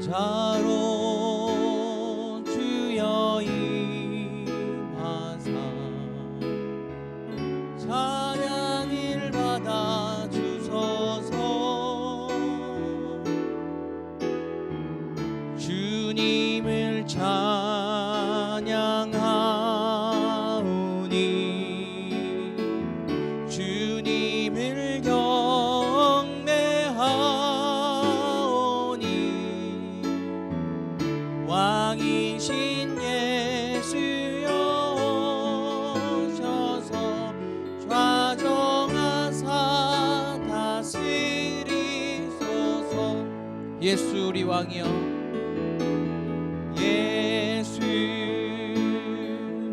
보좌로 주여 임하사 찬양을 받아 주소서. 주님을 찬양하오니 주님을 경배하오니 왕이신 예수여 오셔서 좌정하사 다스리소서. 예수 우리 왕이여, 예수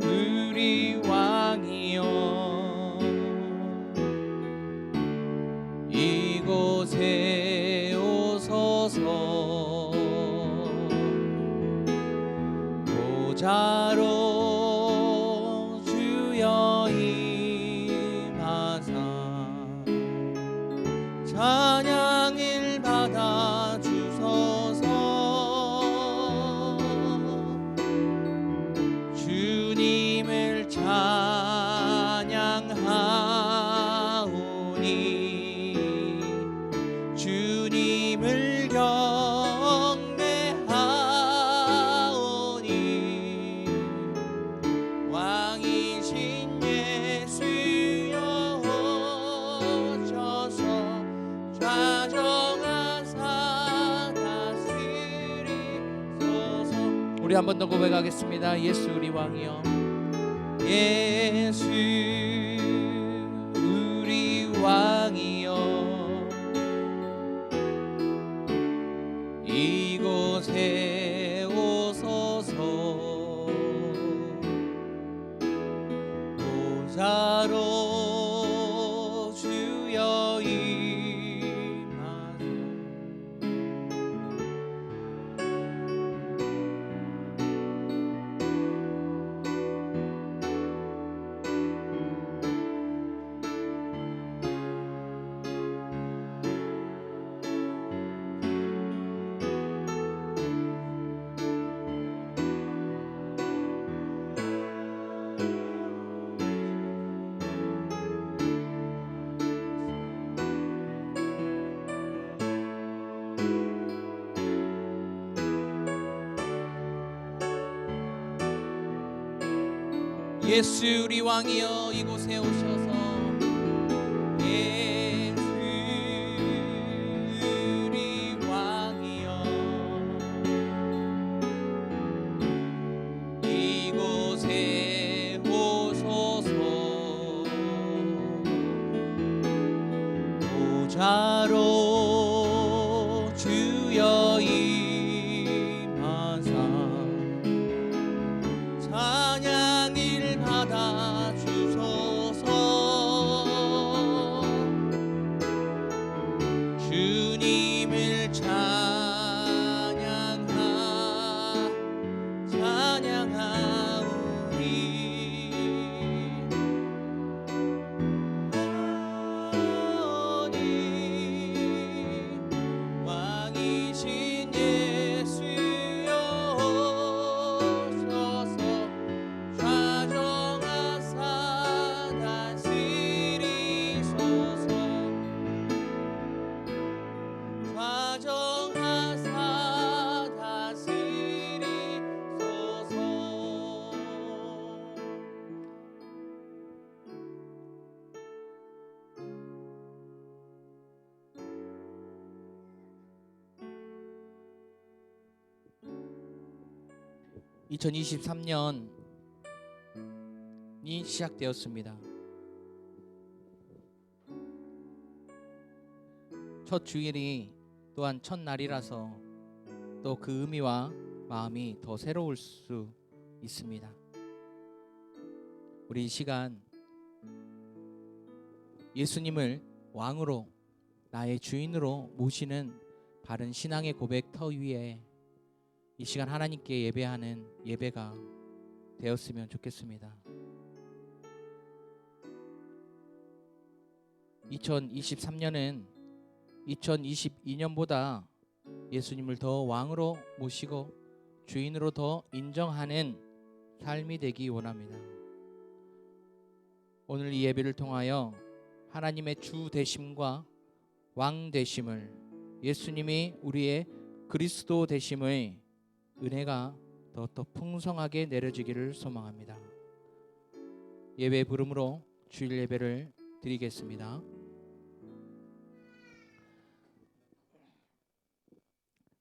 우리 왕이여, 이곳에 오소서. 보좌로 주여 임하사 찬양을 받아 주소서. 주님을 찬양하오니 주님을 경배하오니 왕이신 예수여 오셔서 좌정하사 다스리소서. 우리 한 번 더 고백하겠습니다. 예수 우리 왕이여, 예수 우리 왕이여, 이곳에 오소서. 보좌로 주여 임하사 예수 우리 왕이여, 이곳에 오셔서 예수 우리 왕이여, 이곳에 오소서. 보좌로 주여 임하사 찬양을 받아 주소서. 주님을 찬양하오니 왕이신 예수여 오셔서 좌정하사 다스리소서. 좌정하사 다스리소서. 2023년이 시작되었습니다. 첫 주일이 또한 첫날이라서 또 그 의미와 마음이 더 새로울 수 있습니다. 우리 이 시간 예수님을 왕으로, 나의 주인으로 모시는 바른 신앙의 고백 터 위에 이 시간 하나님께 예배하는 예배가 되었으면 좋겠습니다. 2023년은 2022년보다 예수님을 더 왕으로 모시고 주인으로 더 인정하는 삶이 되기 원합니다. 오늘 이 예배를 통하여 하나님의 주 되심과 왕 되심을, 예수님이 우리의 그리스도 되심의 은혜가 더 풍성하게 내려지기를 소망합니다. 예배 부름으로 주일 예배를 드리겠습니다.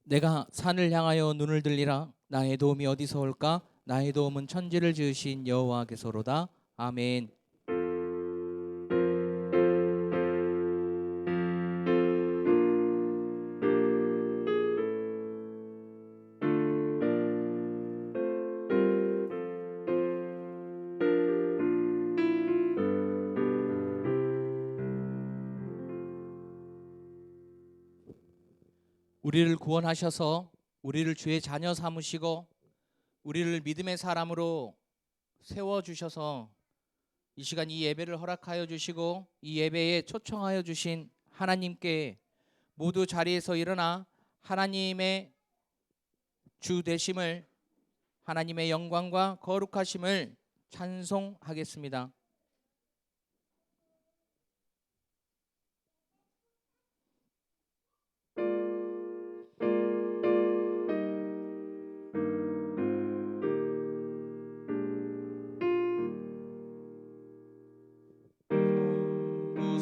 내가 산을 향하여 눈을 들리라. 나의 도움이 어디서 올까? 나의 도움은 천지를 지으신 여호와께서로다. 아멘. 우리를 구원하셔서 우리를 주의 자녀 삼으시고 우리를 믿음의 사람으로 세워주셔서 이 시간 이 예배를 허락하여 주시고 이 예배에 초청하여 주신 하나님께 모두 자리에서 일어나 하나님의 주 되심을, 하나님의 영광과 거룩하심을 찬송하겠습니다.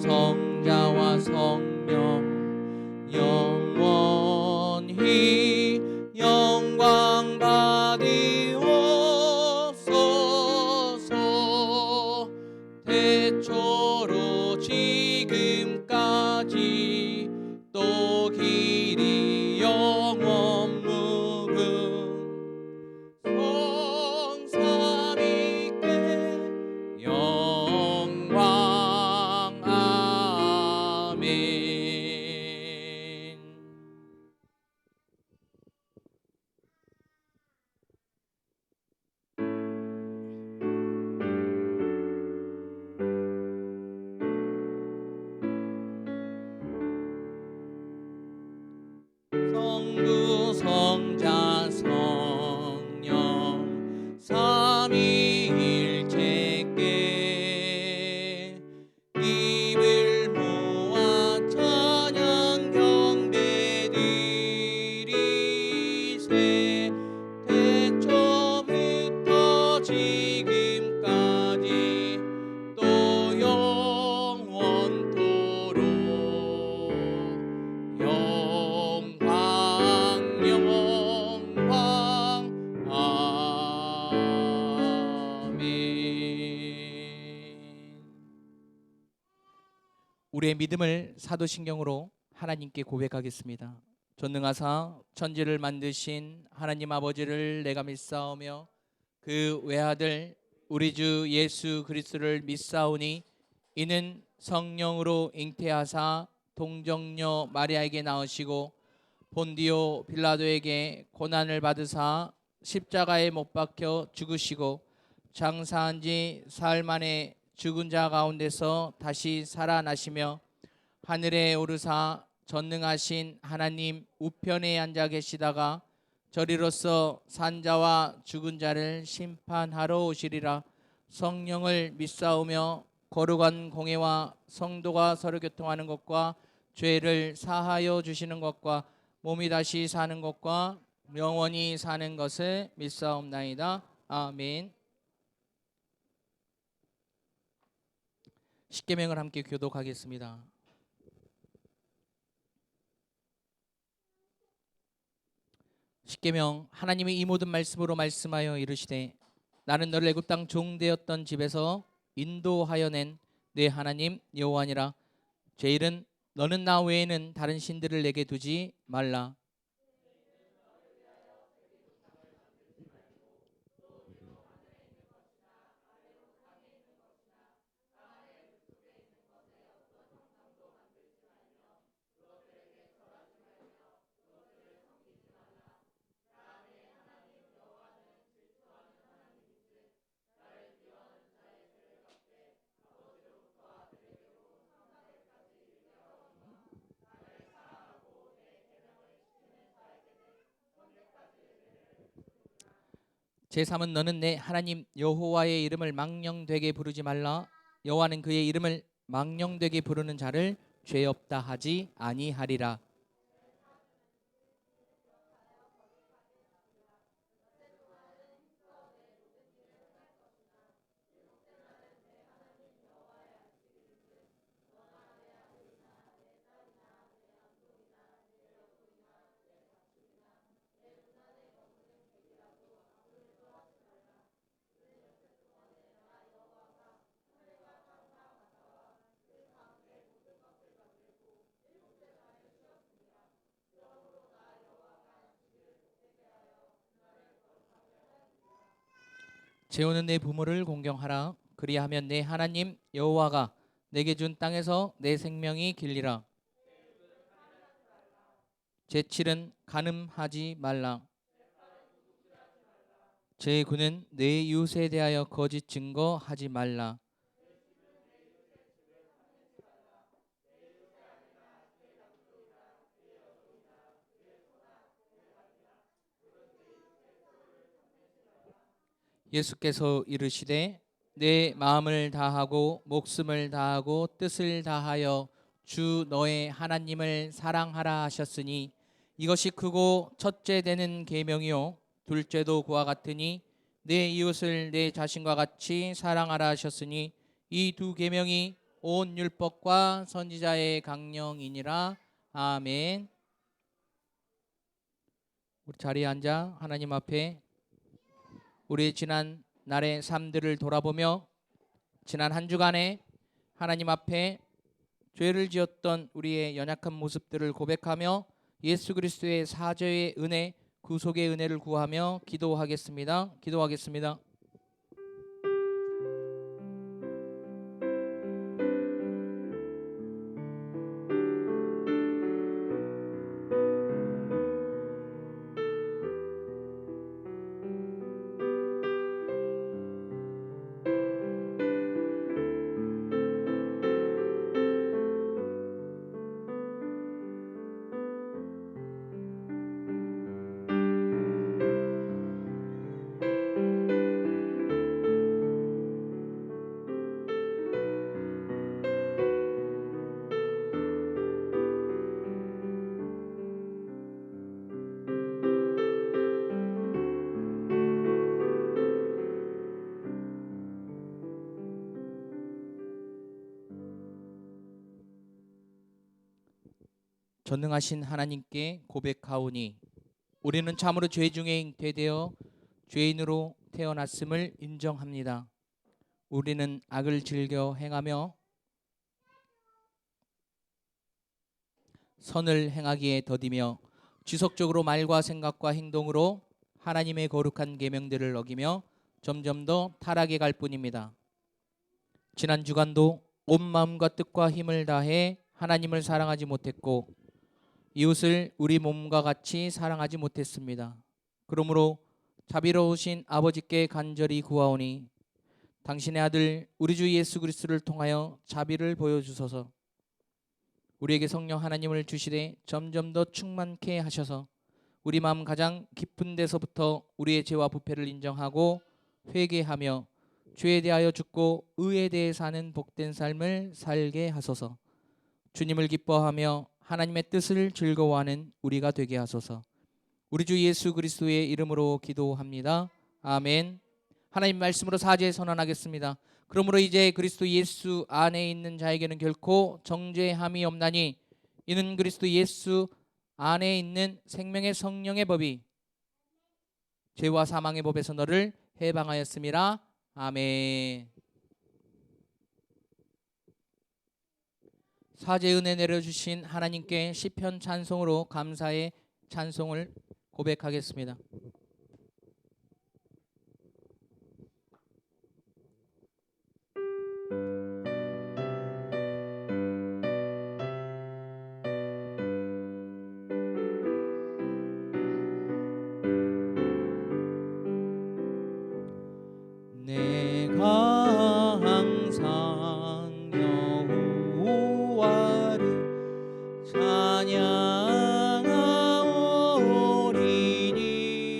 성자와 성령 영원히 영광 받으옵소서. 태초로 지금까지 또 길이 영원 무궁 성삼위께 영광. 아멘. 성부 성자 성령 삼위일체께 입을 모아 찬양 경배드리세. 태초부터 지금까지 또 영원토록 우리의 믿음을 사도신경으로 하나님께 고백하겠습니다. 전능하사 천지를 만드신 하나님 아버지를 내가 믿사오며 그 외아들 우리 주 예수 그리스도를 믿사오니 이는 성령으로 잉태하사 동정녀 마리아에게 나으시고 본디오 빌라도에게 고난을 받으사 십자가에 못 박혀 죽으시고 장사한 지 사흘 만에 죽은 자 가운데서 다시 살아나시며 하늘에 오르사 전능하신 하나님 우편에 앉아 계시다가 저리로서 산자와 죽은 자를 심판하러 오시리라. 성령을 믿사오며 거룩한 공회와 성도가 서로 교통하는 것과 죄를 사하여 주시는 것과 몸이 다시 사는 것과 영원히 사는 것을 믿사옵나이다. 아멘. 십계명을 함께 교독하겠습니다. 십계명. 하나님이 이 모든 말씀으로 말씀하여 이르시되 나는 너를 애굽 땅 종되었던 집에서 인도하여 낸 내 하나님 여호와니라. 제1은 너는 나 외에는 다른 신들을 내게 두지 말라. 제3은 너는 내 하나님 여호와의 이름을 망령되게 부르지 말라. 여호와는 그의 이름을 망령되게 부르는 자를 죄 없다 하지 아니하리라. 재우는 내 부모를 공경하라. 그리하면 내 하나님 여호와가 내게 준 땅에서 내 생명이 길리라. 제7은 간음하지 말라. 제9는 내 이웃에 대하여 거짓 증거하지 말라. 예수께서 이르시되 내 마음을 다하고 목숨을 다하고 뜻을 다하여 주 너의 하나님을 사랑하라 하셨으니 이것이 크고 첫째 되는 계명이요 둘째도 그와 같으니 내 이웃을 내 자신과 같이 사랑하라 하셨으니 이 두 계명이 온 율법과 선지자의 강령이니라. 아멘. 우리 자리에 앉아 하나님 앞에 우리의 지난 날의 삶들을 돌아보며 지난 한 주간에 하나님 앞에 죄를 지었던 우리의 연약한 모습들을 고백하며 예수 그리스도의 사죄의 은혜, 구속의 은혜를 구하며 기도하겠습니다. 기도하겠습니다. 전능하신 하나님께 고백하오니 우리는 참으로 죄 중에 잉태되어 죄인으로 태어났음을 인정합니다. 우리는 악을 즐겨 행하며 선을 행하기에 더디며 지속적으로 말과 생각과 행동으로 하나님의 거룩한 계명들을 어기며 점점 더 타락해 갈 뿐입니다. 지난 주간도 온 마음과 뜻과 힘을 다해 하나님을 사랑하지 못했고 이웃을 우리 몸과 같이 사랑하지 못했습니다. 그러므로 자비로우신 아버지께 간절히 구하오니 당신의 아들 우리 주 예수 그리스도를 통하여 자비를 보여주소서. 우리에게 성령 하나님을 주시되 점점 더 충만케 하셔서 우리 마음 가장 깊은 데서부터 우리의 죄와 부패를 인정하고 회개하며 죄에 대하여 죽고 의에 대해 사는 복된 삶을 살게 하소서. 주님을 기뻐하며 하나님의 뜻을 즐거워하는 우리가 되게 하소서. 우리 주 예수 그리스도의 이름으로 기도합니다. 아멘. 하나님 말씀으로 사죄 선언하겠습니다. 그러므로 이제 그리스도 예수 안에 있는 자에게는 결코 정죄함이 없나니 이는 그리스도 예수 안에 있는 생명의 성령의 법이 죄와 사망의 법에서 너를 해방하였음이라. 아멘. 사죄 은혜 내려주신 하나님께 시편 찬송으로 감사의 찬송을 고백하겠습니다. 내가 항상 여호와를 찬양하오리니. 「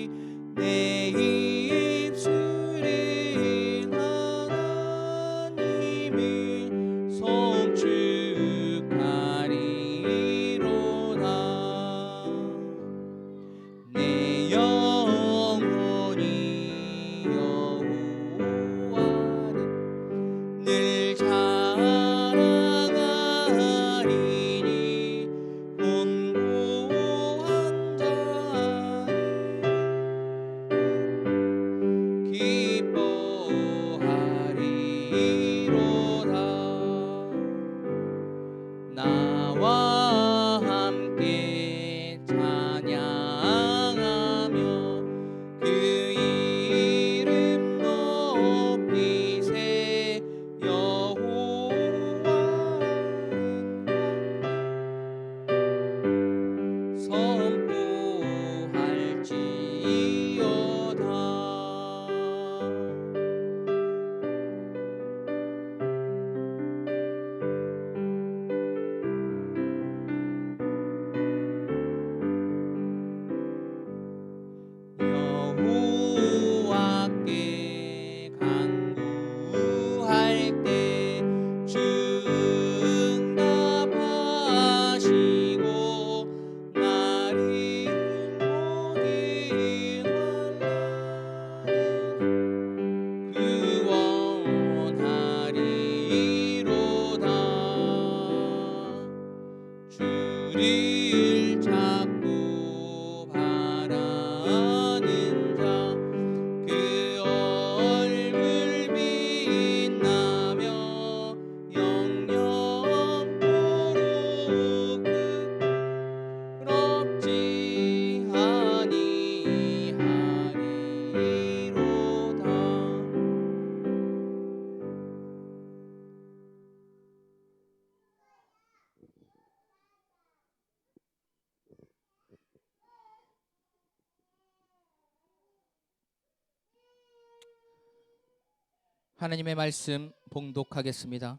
하나님의 말씀 봉독하겠습니다.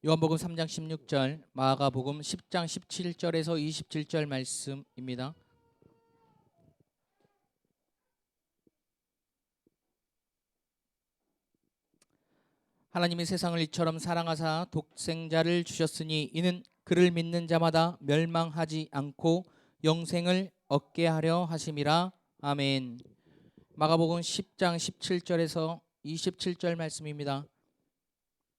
요한복음 3장 16절, 마가복음 10장 17절에서 27절 말씀입니다. 하나님이 세상을 이처럼 사랑하사 독생자를 주셨으니 이는 그를 믿는 자마다 멸망하지 않고 영생을 얻게 하려 하심이라. 아멘. 마가복음 10장 17절에서 27절 말씀입니다.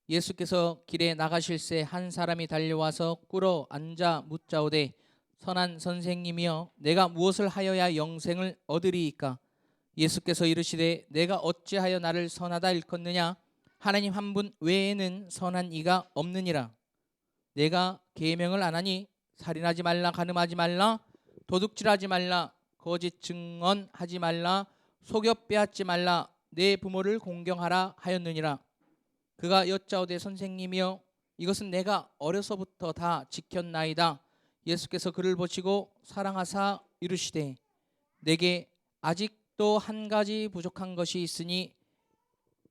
예수께서 길에 나가실새 한 사람이 달려와서 꿇어 앉아 묻자오되 선한 선생님이여 내가 무엇을 하여야 영생을 얻으리이까? 예수께서 이르시되 내가 어찌하여 나를 선하다 일컫느냐? 하나님 한 분 외에는 선한 이가 없느니라. 내가 계명을 안 하니 살인하지 말라, 간음하지 말라, 도둑질하지 말라, 거짓 증언하지 말라, 속여 빼앗지 말라, 내 부모를 공경하라 하였느니라. 그가 여짜오되 선생님이여 이것은 내가 어려서부터 다 지켰나이다. 예수께서 그를 보시고 사랑하사 이르시되 내게 아직도 한 가지 부족한 것이 있으니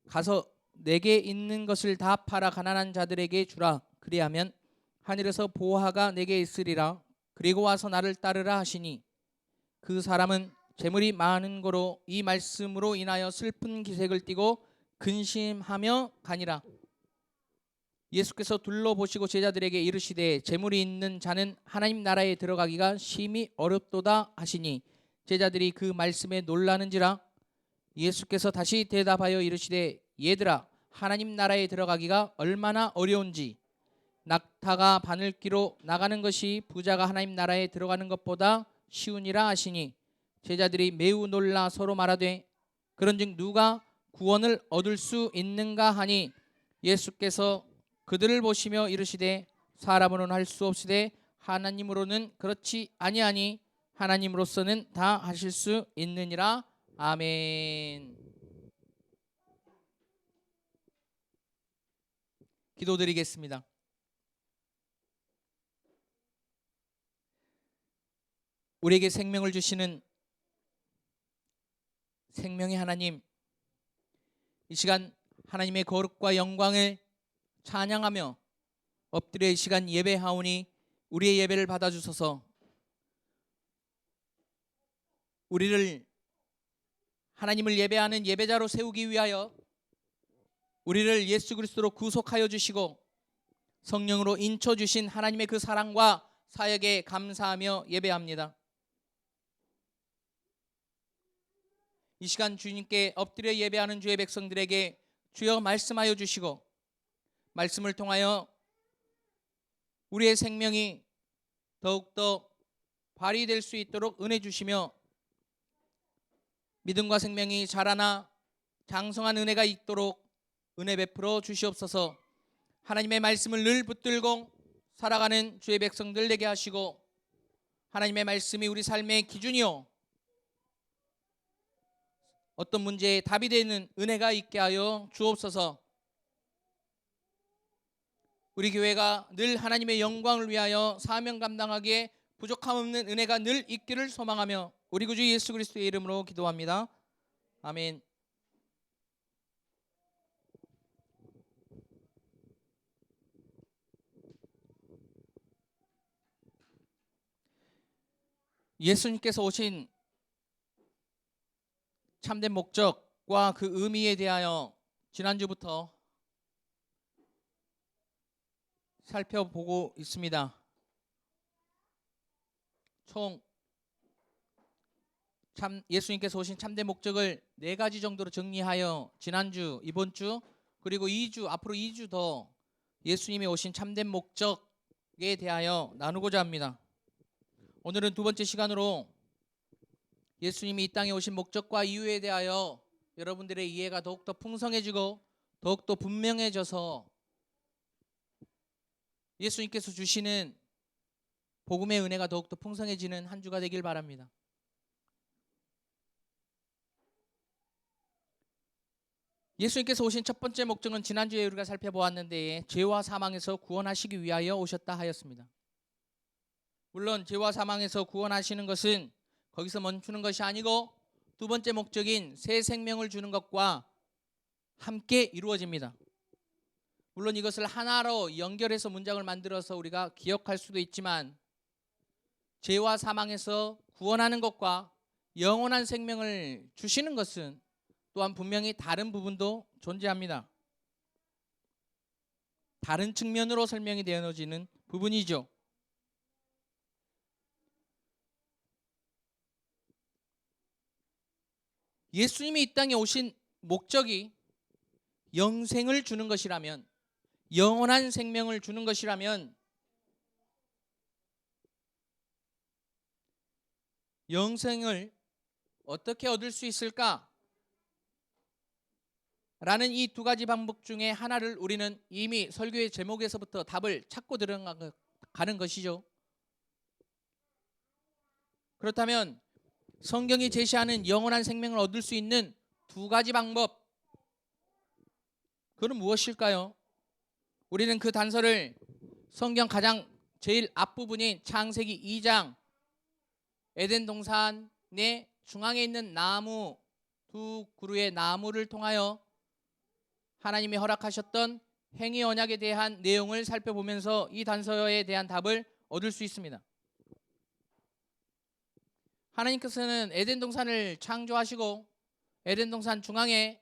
가서 내게 있는 것을 다 팔아 가난한 자들에게 주라. 그리하면 하늘에서 보화가 내게 있으리라. 그리고 와서 나를 따르라 하시니 그 사람은 재물이 많은 거로 이 말씀으로 인하여 슬픈 기색을 띠고 근심하며 가니라. 예수께서 둘러보시고 제자들에게 이르시되 재물이 있는 자는 하나님 나라에 들어가기가 심히 어렵도다 하시니 제자들이 그 말씀에 놀라는지라. 예수께서 다시 대답하여 이르시되 얘들아 하나님 나라에 들어가기가 얼마나 어려운지 낙타가 바늘기로 나가는 것이 부자가 하나님 나라에 들어가는 것보다 쉬우니라 하시니 제자들이 매우 놀라 서로 말하되 그런즉 누가 구원을 얻을 수 있는가 하니 예수께서 그들을 보시며 이르시되 사람으로는 할 수 없으되 하나님으로는 그렇지 아니하니 하나님으로서는 다 하실 수 있느니라. 아멘. 기도드리겠습니다. 우리에게 생명을 주시는 생명의 하나님, 이 시간 하나님의 거룩과 영광을 찬양하며 엎드려 이 시간 예배하오니 우리의 예배를 받아주소서. 우리를 하나님을 예배하는 예배자로 세우기 위하여 우리를 예수 그리스도로 구속하여 주시고 성령으로 인쳐 주신 하나님의 그 사랑과 사역에 감사하며 예배합니다. 이 시간 주님께 엎드려 예배하는 주의 백성들에게 주여 말씀하여 주시고 말씀을 통하여 우리의 생명이 더욱더 발휘될 수 있도록 은혜 주시며 믿음과 생명이 자라나 장성한 은혜가 있도록 은혜 베풀어 주시옵소서. 하나님의 말씀을 늘 붙들고 살아가는 주의 백성들 되게 하시고 하나님의 말씀이 우리 삶의 기준이요 어떤 문제에 답이 되는 은혜가 있게 하여 주옵소서. 우리 교회가 늘 하나님의 영광을 위하여 사명 감당하기에 부족함 없는 은혜가 늘 있기를 소망하며 우리 구주 예수 그리스도의 이름으로 기도합니다. 아멘. 예수님께서 오신 참된 목적과 그 의미에 대하여 지난주부터 살펴보고 있습니다. 총 예수님께서 오신 참된 목적을 4가지 정도로 정리하여 지난주, 이번주, 그리고 2주, 앞으로 2주 더 예수님이 오신 참된 목적에 대하여 나누고자 합니다. 오늘은 2번째 시간으로 예수님이 이 땅에 오신 목적과 이유에 대하여 여러분들의 이해가 더욱더 풍성해지고 더욱더 분명해져서 예수님께서 주시는 복음의 은혜가 더욱더 풍성해지는 한 주가 되길 바랍니다. 예수님께서 오신 첫 번째 목적은 지난주에 우리가 살펴보았는데 죄와 사망에서 구원하시기 위하여 오셨다 하였습니다. 물론 죄와 사망에서 구원하시는 것은 거기서 멈추는 것이 아니고 두 번째 목적인 새 생명을 주는 것과 함께 이루어집니다. 물론 이것을 하나로 연결해서 문장을 만들어서 우리가 기억할 수도 있지만 죄와 사망에서 구원하는 것과 영원한 생명을 주시는 것은 또한 분명히 다른 부분도 존재합니다. 다른 측면으로 설명이 되어지는 부분이죠. 예수님이 이 땅에 오신 목적이 영생을 주는 것이라면, 영원한 생명을 주는 것이라면 영생을 어떻게 얻을 수 있을까? 라는 이 두 가지 방법 중에 하나를 우리는 이미 설교의 제목에서부터 답을 찾고 들어가는 것이죠. 그렇다면 성경이 제시하는 영원한 생명을 얻을 수 있는 두 가지 방법, 그건 무엇일까요? 우리는 그 단서를 성경 가장 제일 앞부분인 창세기 2장 에덴 동산의 중앙에 있는 나무, 두 그루의 나무를 통하여 하나님이 허락하셨던 행위 언약에 대한 내용을 살펴보면서 이 단서에 대한 답을 얻을 수 있습니다. 하나님께서는 에덴 동산을 창조하시고 에덴 동산 중앙에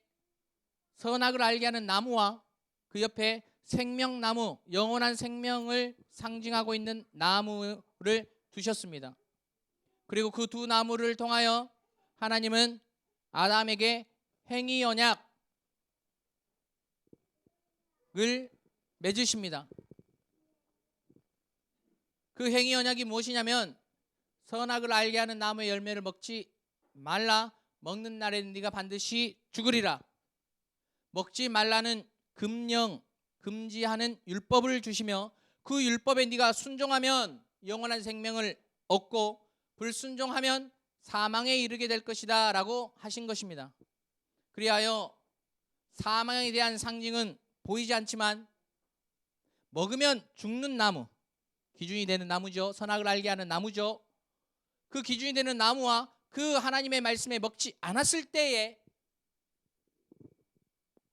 선악을 알게 하는 나무와 그 옆에 생명나무, 영원한 생명을 상징하고 있는 나무를 두셨습니다. 그리고 그 두 나무를 통하여 하나님은 아담에게 행위 언약을 맺으십니다. 그 행위 언약이 무엇이냐면 선악을 알게 하는 나무의 열매를 먹지 말라, 먹는 날에는 네가 반드시 죽으리라. 먹지 말라는 금령, 금지하는 율법을 주시며 그 율법에 네가 순종하면 영원한 생명을 얻고 불순종하면 사망에 이르게 될 것이다 라고 하신 것입니다. 그리하여 사망에 대한 상징은 보이지 않지만 먹으면 죽는 나무, 기준이 되는 나무죠. 선악을 알게 하는 나무죠. 그 기준이 되는 나무와 그 하나님의 말씀에 먹지 않았을 때에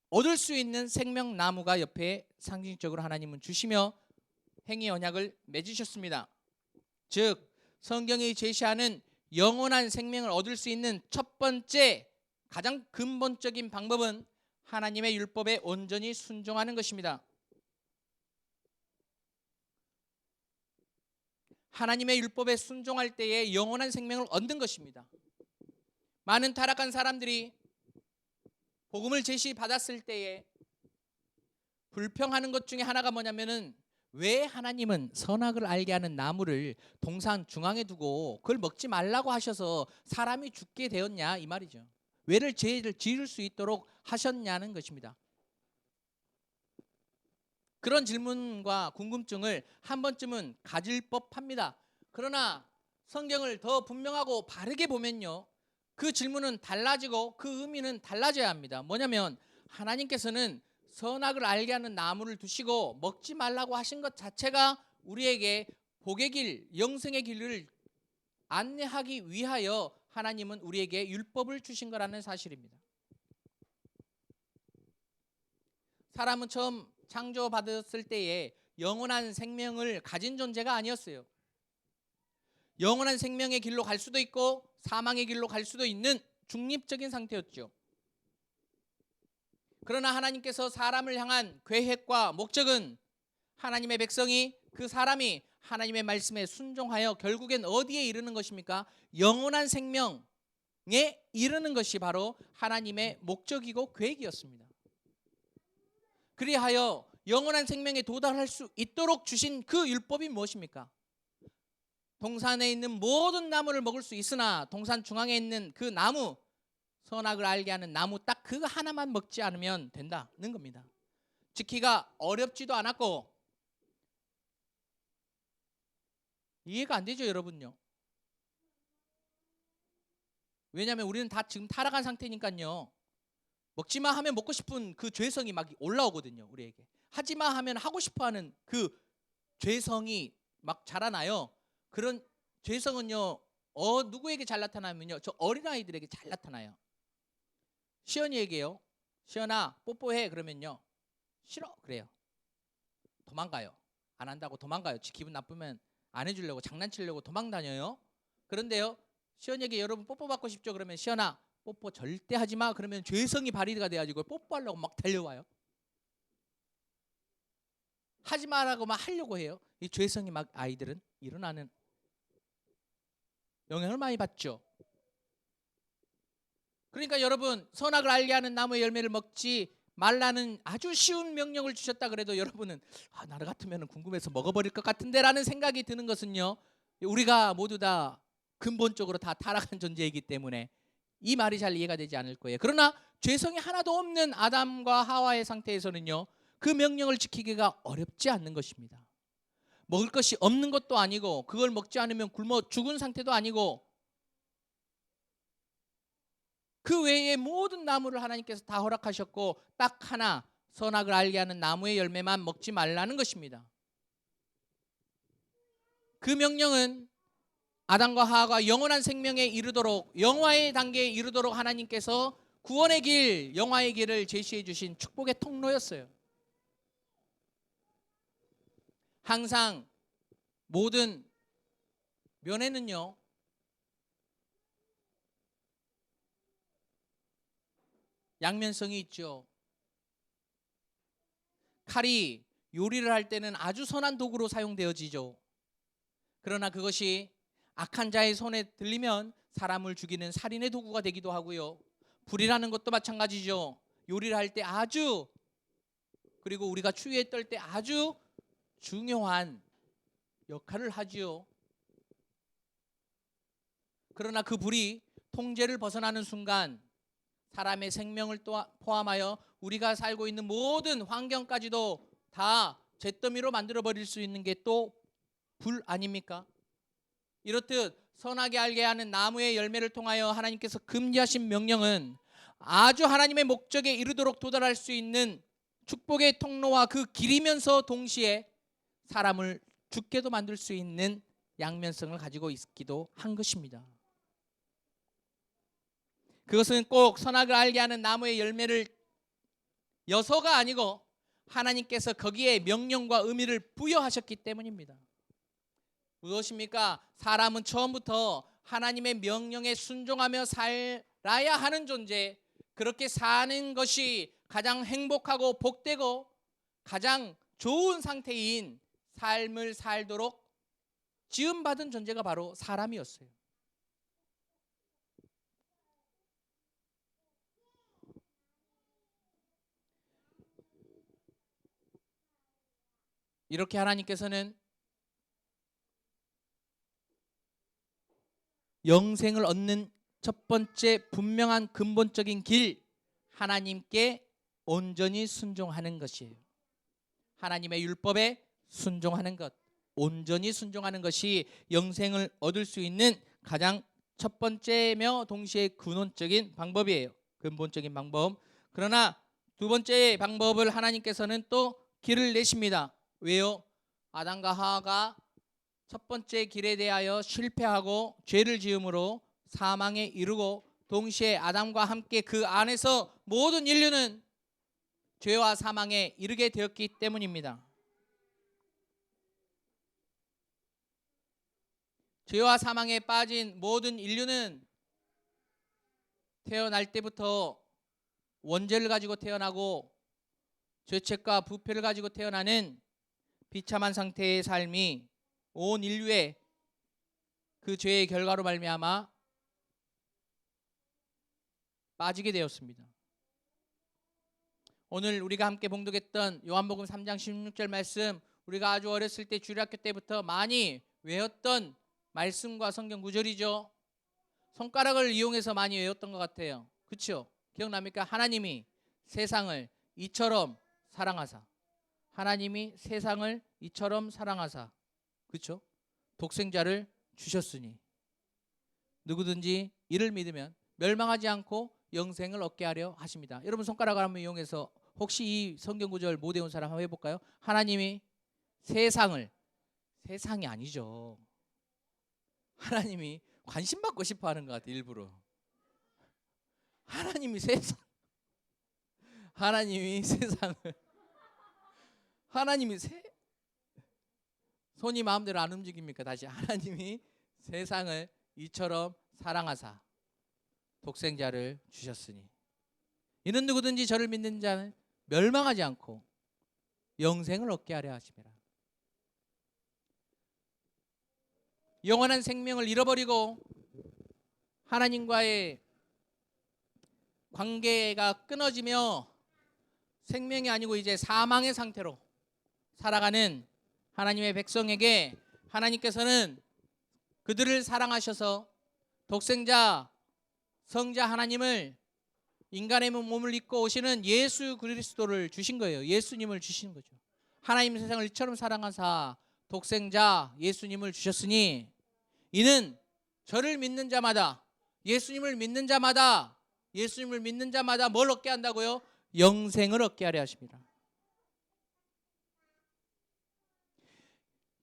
얻을 수 있는 생명나무가 옆에 상징적으로 하나님은 주시며 행위 언약을 맺으셨습니다. 즉 성경이 제시하는 영원한 생명을 얻을 수 있는 첫 번째 가장 근본적인 방법은 하나님의 율법에 온전히 순종하는 것입니다. 하나님의 율법에 순종할 때에 영원한 생명을 얻는 것입니다. 많은 타락한 사람들이 복음을 제시받았을 때에 불평하는 것 중에 하나가 뭐냐면은 왜 하나님은 선악을 알게 하는 나무를 동산 중앙에 두고 그걸 먹지 말라고 하셔서 사람이 죽게 되었냐 이 말이죠. 왜를 죄를 지을 수 있도록 하셨냐는 것입니다. 그런 질문과 궁금증을 한 번쯤은 가질 법합니다. 그러나 성경을 더 분명하고 바르게 보면요, 그 질문은 달라지고 그 의미는 달라져야 합니다. 뭐냐면 하나님께서는 선악을 알게 하는 나무를 두시고 먹지 말라고 하신 것 자체가 우리에게 복의 길, 영생의 길을 안내하기 위하여 하나님은 우리에게 율법을 주신 거라는 사실입니다. 사람은 처음 창조받았을 때에 영원한 생명을 가진 존재가 아니었어요. 영원한 생명의 길로 갈 수도 있고 사망의 길로 갈 수도 있는 중립적인 상태였죠. 그러나 하나님께서 사람을 향한 계획과 목적은 하나님의 백성이, 그 사람이 하나님의 말씀에 순종하여 결국엔 어디에 이르는 것입니까? 영원한 생명에 이르는 것이 바로 하나님의 목적이고 계획이었습니다. 그리하여 영원한 생명에 도달할 수 있도록 주신 그 율법이 무엇입니까? 동산에 있는 모든 나무를 먹을 수 있으나 동산 중앙에 있는 그 나무, 선악을 알게 하는 나무 딱 그 하나만 먹지 않으면 된다는 겁니다. 지키기가 어렵지도 않았고 이해가 안 되죠, 여러분요. 왜냐하면 우리는 다 지금 타락한 상태니까요. 먹지마 하면 먹고 싶은 그 죄성이 막 올라오거든요, 우리에게. 하지마 하면 하고 싶어하는 그 죄성이 막 자라나요. 그런 죄성은요, 누구에게 잘 나타나면요, 저 어린아이들에게 잘 나타나요. 시연이에게요. 시연아 뽀뽀해 그러면요, 싫어 그래요. 도망가요. 안 한다고 도망가요. 기분 나쁘면 안 해주려고 장난치려고 도망다녀요. 그런데요, 시연에게 여러분 뽀뽀 받고 싶죠? 그러면 시연아 뽀뽀 절대 하지 마 그러면 죄성이 발휘가 돼가지고 뽀뽀하려고 막 달려와요. 하지 마라고 막 하려고 해요. 이 죄성이 막 아이들은 일어나는 영향을 많이 받죠. 그러니까 여러분, 선악을 알게 하는 나무의 열매를 먹지 말라는 아주 쉬운 명령을 주셨다 그래도 여러분은 나 같으면 궁금해서 먹어버릴 것 같은데 라는 생각이 드는 것은요, 우리가 모두 다 근본적으로 다 타락한 존재이기 때문에 이 말이 잘 이해가 되지 않을 거예요. 그러나 죄성이 하나도 없는 아담과 하와의 상태에서는요, 그 명령을 지키기가 어렵지 않는 것입니다. 먹을 것이 없는 것도 아니고 그걸 먹지 않으면 굶어 죽은 상태도 아니고 그 외에 모든 나무를 하나님께서 다 허락하셨고 딱 하나 선악을 알게 하는 나무의 열매만 먹지 말라는 것입니다. 그 명령은 아담과 하와가 영원한 생명에 이르도록, 영화의 단계에 이르도록 하나님께서 구원의 길, 영화의 길을 제시해 주신 축복의 통로였어요. 항상 모든 면에는요, 양면성이 있죠. 칼이 요리를 할 때는 아주 선한 도구로 사용되어지죠. 그러나 그것이 악한 자의 손에 들리면 사람을 죽이는 살인의 도구가 되기도 하고요. 불이라는 것도 마찬가지죠. 요리를 할 때 아주, 그리고 우리가 추위에 떨 때 아주 중요한 역할을 하지요. 그러나 그 불이 통제를 벗어나는 순간 사람의 생명을 또 포함하여 우리가 살고 있는 모든 환경까지도 다 잿더미로 만들어 버릴 수 있는 게 또 불 아닙니까? 이렇듯 선하게 알게 하는 나무의 열매를 통하여 하나님께서 금지하신 명령은 아주 하나님의 목적에 이르도록 도달할 수 있는 축복의 통로와 그 길이면서 동시에 사람을 죽게도 만들 수 있는 양면성을 가지고 있기도 한 것입니다. 그것은 꼭 선악을 알게 하는 나무의 열매를 여서가 아니고 하나님께서 거기에 명령과 의미를 부여하셨기 때문입니다. 무엇입니까? 사람은 처음부터 하나님의 명령에 순종하며 살아야 하는 존재, 그렇게 사는 것이 가장 행복하고 복되고 가장 좋은 상태인 삶을 살도록 지음받은 존재가 바로 사람이었어요. 이렇게 하나님께서는 영생을 얻는 첫 번째 분명한 근본적인 길, 하나님께 온전히 순종하는 것이에요. 하나님의 율법에 순종하는 것, 온전히 순종하는 것이 영생을 얻을 수 있는 가장 첫 번째며 동시에 근원적인 방법이에요. 근본적인 방법. 그러나 두 번째 방법을 하나님께서는 또 길을 내십니다. 왜요? 아담과 하와가 첫 번째 길에 대하여 실패하고 죄를 지음으로 사망에 이르고 동시에 아담과 함께 그 안에서 모든 인류는 죄와 사망에 이르게 되었기 때문입니다. 죄와 사망에 빠진 모든 인류는 태어날 때부터 원죄를 가지고 태어나고 죄책과 부패를 가지고 태어나는 비참한 상태의 삶이 온 인류의 그 죄의 결과로 말미암아 빠지게 되었습니다. 오늘 우리가 함께 봉독했던 요한복음 3장 16절 말씀, 우리가 아주 어렸을 때 주일학교 때부터 많이 외웠던 말씀과 성경 구절이죠. 손가락을 이용해서 많이 외웠던 것 같아요. 그렇죠? 기억납니까? 하나님이 세상을 이처럼 사랑하사, 하나님이 세상을 이처럼 사랑하사, 그렇죠? 독생자를 주셨으니 누구든지 이를 믿으면 멸망하지 않고 영생을 얻게 하려 하십니다. 여러분 손가락을 한번 이용해서 혹시 이 성경 구절 못 외운 사람 한번 해볼까요? 하나님이 세상을, 세상이 아니죠. 하나님이 관심 받고 싶어 하는 것 같아, 일부러. 하나님이 세상, 하나님이 세상을, 하나님이 손이 마음대로 안 움직입니까? 다시 하나님이 세상을 이처럼 사랑하사 독생자를 주셨으니 이는 누구든지 저를 믿는 자는 멸망하지 않고 영생을 얻게 하려 하심이라. 영원한 생명을 잃어버리고 하나님과의 관계가 끊어지며 생명이 아니고 이제 사망의 상태로 살아가는 하나님의 백성에게 하나님께서는 그들을 사랑하셔서 독생자 성자 하나님을 인간의 몸을 입고 오시는 예수 그리스도를 주신 거예요. 예수님을 주신 거죠. 하나님 세상을 이처럼 사랑하사 독생자 예수님을 주셨으니 이는 저를 믿는 자마다 예수님을 믿는 자마다 뭘 얻게 한다고요? 영생을 얻게 하려 하십니다.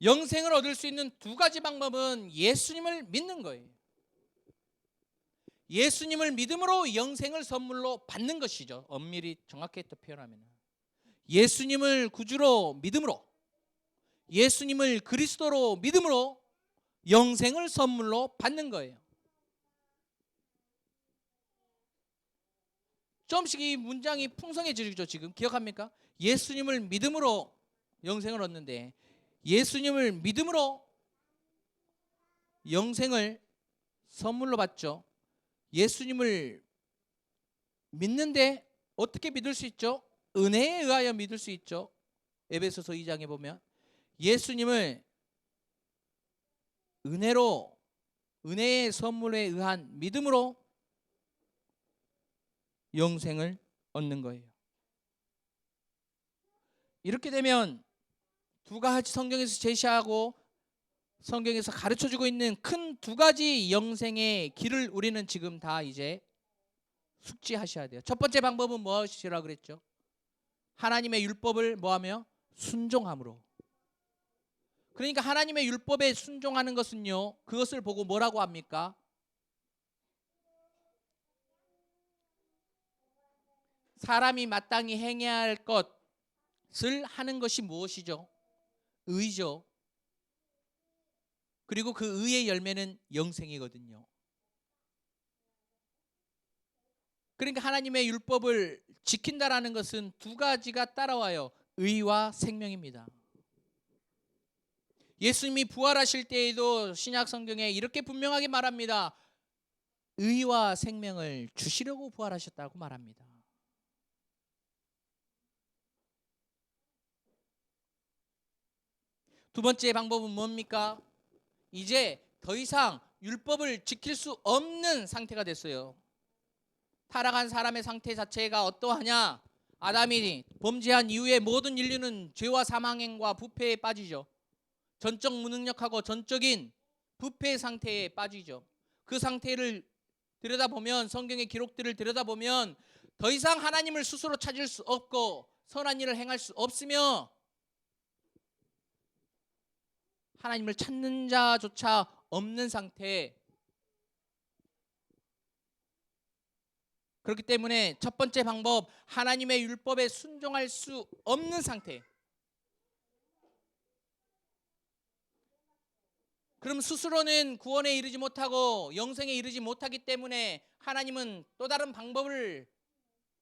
영생을 얻을 수 있는 두 가지 방법은 예수님을 믿는 거예요. 예수님을 믿음으로 영생을 선물로 받는 것이죠. 엄밀히 정확히 또 표현하면 예수님을 구주로 믿음으로, 예수님을 그리스도로 믿음으로 영생을 선물로 받는 거예요. 좀씩 이 문장이 풍성해지죠. 지금 기억합니까? 예수님을 믿음으로 영생을 얻는데 예수님을 믿음으로 영생을 선물로 받죠. 예수님을 믿는데 어떻게 믿을 수 있죠? 은혜에 의하여 믿을 수 있죠. 에베소서 2장에 보면 예수님을 은혜로, 은혜의 선물에 의한 믿음으로 영생을 얻는 거예요. 이렇게 되면 두 가지 성경에서 제시하고 성경에서 가르쳐주고 있는 큰 두 가지 영생의 길을 우리는 지금 다 이제 숙지하셔야 돼요. 첫 번째 방법은 무엇이라고 그랬죠? 하나님의 율법을 뭐하며? 순종함으로. 그러니까 하나님의 율법에 순종하는 것은요, 그것을 보고 뭐라고 합니까? 사람이 마땅히 행해야 할 것을 하는 것이 무엇이죠? 의죠. 그리고 그 의의 열매는 영생이거든요. 그러니까 하나님의 율법을 지킨다라는 것은 두 가지가 따라와요. 의와 생명입니다. 예수님이 부활하실 때에도 신약 성경에 이렇게 분명하게 말합니다. 의와 생명을 주시려고 부활하셨다고 말합니다. 두 번째 방법은 뭡니까? 이제 더 이상 율법을 지킬 수 없는 상태가 됐어요. 타락한 사람의 상태 자체가 어떠하냐? 아담이 범죄한 이후에 모든 인류는 죄와 사망행과 부패에 빠지죠. 전적 무능력하고 전적인 부패 상태에 빠지죠. 그 상태를 들여다보면, 성경의 기록들을 들여다보면 더 이상 하나님을 스스로 찾을 수 없고 선한 일을 행할 수 없으며 하나님을 찾는 자조차 없는 상태. 그렇기 때문에 첫 번째 방법, 하나님의 율법에 순종할 수 없는 상태. 그럼 스스로는 구원에 이르지 못하고 영생에 이르지 못하기 때문에 하나님은 또 다른 방법을,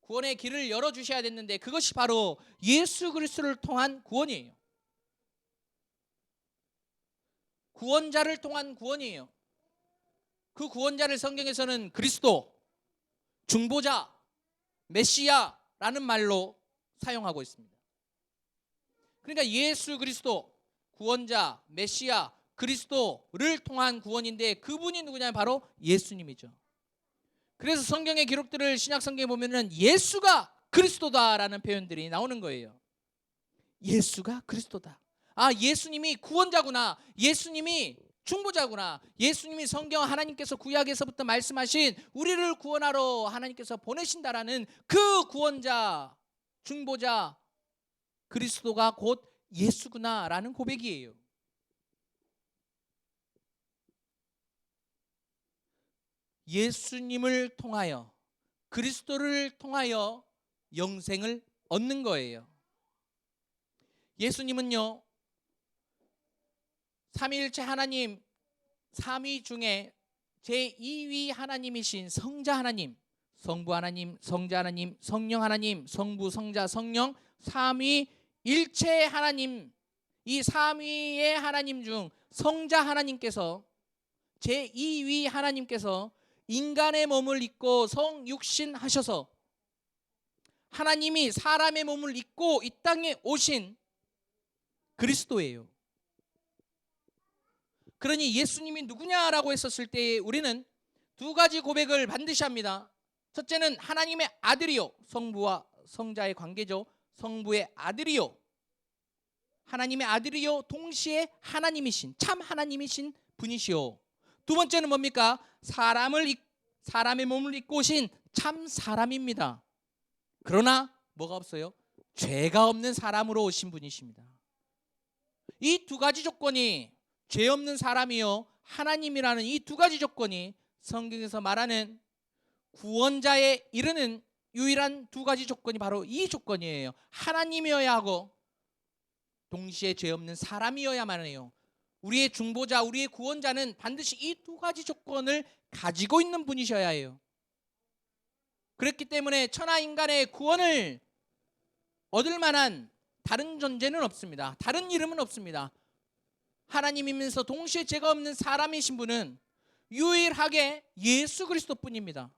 구원의 길을 열어주셔야 됐는데 그것이 바로 예수 그리스도를 통한 구원이에요. 구원자를 통한 구원이에요. 그 구원자를 성경에서는 그리스도, 중보자, 메시아라는 말로 사용하고 있습니다. 그러니까 예수 그리스도, 구원자, 메시아, 그리스도를 통한 구원인데 그분이 누구냐면 바로 예수님이죠. 그래서 성경의 기록들을 신약 성경에 보면은 예수가 그리스도다라는 표현들이 나오는 거예요. 예수가 그리스도다. 아, 예수님이 구원자구나. 예수님이 중보자구나. 예수님이 성경 하나님께서 구약에서부터 말씀하신 우리를 구원하러 하나님께서 보내신다라는 그 구원자, 중보자, 그리스도가 곧 예수구나라는 고백이에요. 예수님을 통하여, 그리스도를 통하여 영생을 얻는 거예요. 예수님은요, 삼위일체 하나님, 삼위 중에 제2위 하나님이신 성자 하나님, 성부 하나님, 성자 하나님, 성령 하나님, 성부, 성자, 성령, 삼위일체 하나님, 이 삼위의 하나님 중 성자 하나님께서, 제2위 하나님께서 인간의 몸을 입고 성육신 하셔서 하나님이 사람의 몸을 입고 이 땅에 오신 그리스도예요. 그러니 예수님이 누구냐라고 했었을 때 우리는 두 가지 고백을 반드시 합니다. 첫째는 하나님의 아들이요, 성부와 성자의 관계죠. 성부의 아들이요, 하나님의 아들이요, 동시에 하나님이신, 참 하나님이신 분이시요. 두 번째는 뭡니까? 사람의 몸을 입고 오신 참 사람입니다. 그러나 뭐가 없어요? 죄가 없는 사람으로 오신 분이십니다. 이 두 가지 조건이, 죄 없는 사람이요, 하나님이라는 이 두 가지 조건이 성경에서 말하는 구원자에 이르는 유일한 두 가지 조건이 바로 이 조건이에요. 하나님이어야 하고 동시에 죄 없는 사람이어야만 해요. 우리의 중보자, 우리의 구원자는 반드시 이 두 가지 조건을 가지고 있는 분이셔야 해요. 그렇기 때문에 천하 인간의 구원을 얻을 만한 다른 존재는 없습니다. 다른 이름은 없습니다. 하나님이면서 동시에 죄가 없는 사람이신 분은 유일하게 예수 그리스도뿐입니다.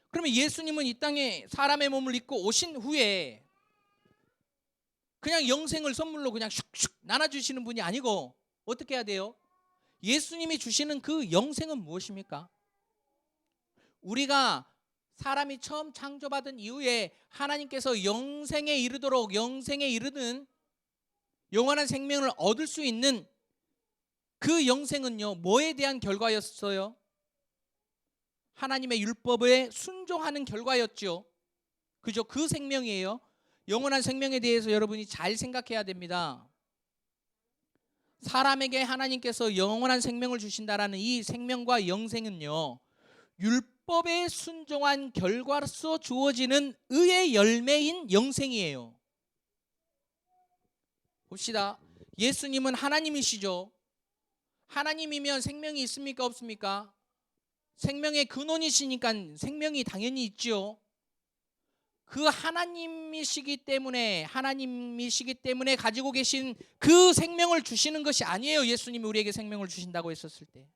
그러면 예수님은 이 땅에 사람의 몸을 입고 오신 후에 그냥 영생을 선물로 그냥 슉슉 나눠주시는 분이 아니고 어떻게 해야 돼요? 예수님이 주시는 그 영생은 무엇입니까? 우리가 사람이 처음 창조받은 이후에 하나님께서 영생에 이르도록, 영생에 이르는 영원한 생명을 얻을 수 있는 그 영생은요, 뭐에 대한 결과였어요? 하나님의 율법에 순종하는 결과였죠. 그죠? 그 생명이에요. 영원한 생명에 대해서 여러분이 잘 생각해야 됩니다. 사람에게 하나님께서 영원한 생명을 주신다라는 이 생명과 영생은요, 율법에 순종한 결과로서 주어지는 의의 열매인 영생이에요. 봅시다. 예수님은 하나님이시죠. 하나님이면 생명이 있습니까, 없습니까? 생명의 근원이시니까 생명이 당연히 있죠. 그 하나님이시기 때문에 가지고 계신 그 생명을 주시는 것이 아니에요. 예수님이 우리에게 생명을 주신다고 했었을 때.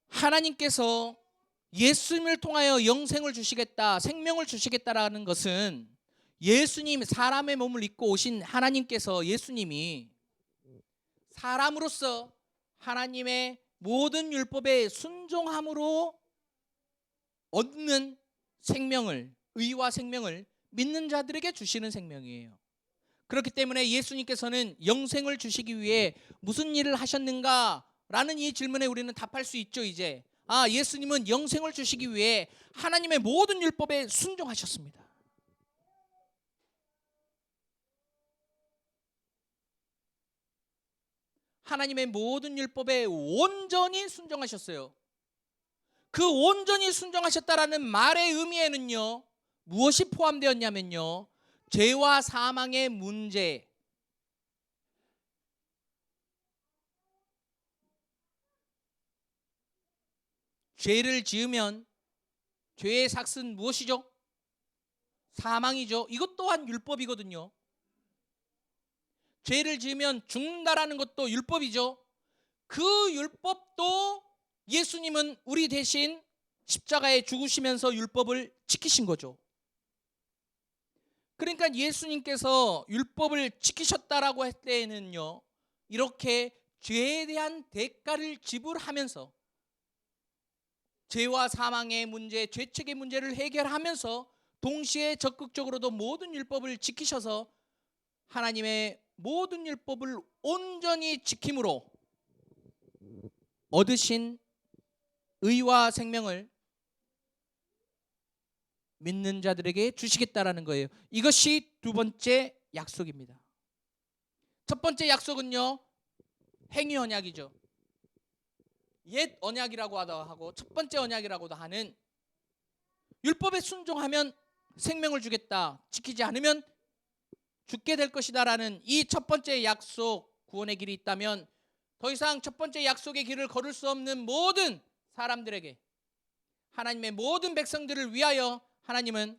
하나님께서 예수님을 통하여 영생을 주시겠다, 생명을 주시겠다라는 것은 예수님, 사람의 몸을 입고 오신 하나님께서, 예수님이 사람으로서 하나님의 모든 율법에 순종함으로 얻는 생명을, 의와 생명을 믿는 자들에게 주시는 생명이에요. 그렇기 때문에 예수님께서는 영생을 주시기 위해 무슨 일을 하셨는가라는 이 질문에 우리는 답할 수 있죠. 이제 예수님은 영생을 주시기 위해 하나님의 모든 율법에 순종하셨습니다. 하나님의 모든 율법에 온전히 순종하셨어요. 그 온전히 순종하셨다라는 말의 의미에는요, 무엇이 포함되었냐면요, 죄와 사망의 문제, 죄를 지으면 죄의 삭은 무엇이죠? 사망이죠. 이것 또한 율법이거든요. 죄를 지으면 죽는다라는 것도 율법이죠. 그 율법도 예수님은 우리 대신 십자가에 죽으시면서 율법을 지키신 거죠. 그러니까 예수님께서 율법을 지키셨다라고 할 때에는요, 이렇게 죄에 대한 대가를 지불하면서 죄와 사망의 문제, 죄책의 문제를 해결하면서 동시에 적극적으로도 모든 율법을 지키셔서 하나님의 모든 율법을 온전히 지킴으로 얻으신 의와 생명을 믿는 자들에게 주시겠다라는 거예요. 이것이 두 번째 약속입니다. 첫 번째 약속은요, 행위 언약이죠. 옛 언약이라고 하고 첫 번째 언약이라고도 하는 율법에 순종하면 생명을 주겠다, 지키지 않으면 죽게 될 것이다라는 이 첫 번째 약속, 구원의 길이 있다면 더 이상 첫 번째 약속의 길을 걸을 수 없는 모든 사람들에게, 하나님의 모든 백성들을 위하여 하나님은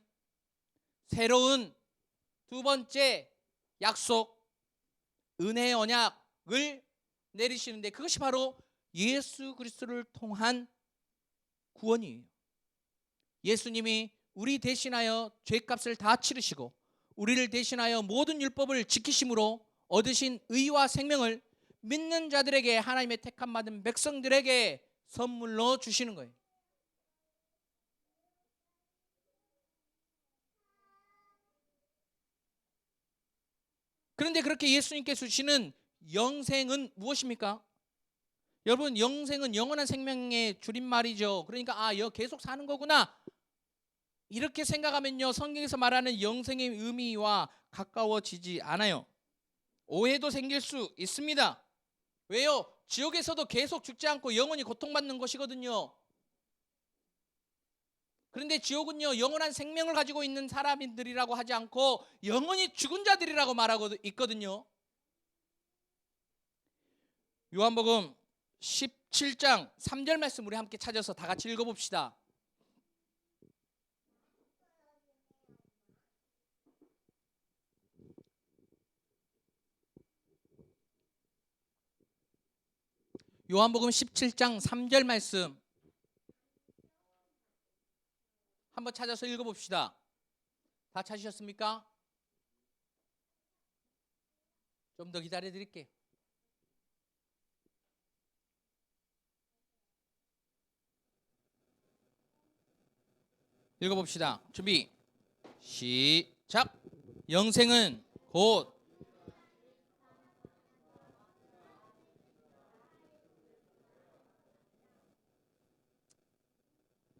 새로운 두 번째 약속, 은혜의 언약을 내리시는데, 그것이 바로 예수 그리스도를 통한 구원이에요. 예수님이 우리 대신하여 죄값을 다 치르시고 우리를 대신하여 모든 율법을 지키심으로 얻으신 의와 생명을 믿는 자들에게, 하나님의 택함 받은 백성들에게 선물로 주시는 거예요. 그런데 그렇게 예수님께서 주시는 영생은 무엇입니까? 여러분, 영생은 영원한 생명의 줄임말이죠. 그러니까 계속 사는 거구나, 이렇게 생각하면요, 성경에서 말하는 영생의 의미와 가까워지지 않아요. 오해도 생길 수 있습니다. 왜요? 지옥에서도 계속 죽지 않고 영원히 고통받는 것이거든요. 그런데 지옥은요, 영원한 생명을 가지고 있는 사람들이라고 하지 않고 영원히 죽은 자들이라고 말하고 있거든요. 요한복음 17장 3절 말씀 우리 함께 찾아서 다 같이 읽어봅시다. 요한복음 17장 3절 말씀 한번 찾아서 읽어봅시다. 다 찾으셨습니까? 좀 더 기다려 드릴게요. 읽어봅시다. 준비 시작. 영생은 곧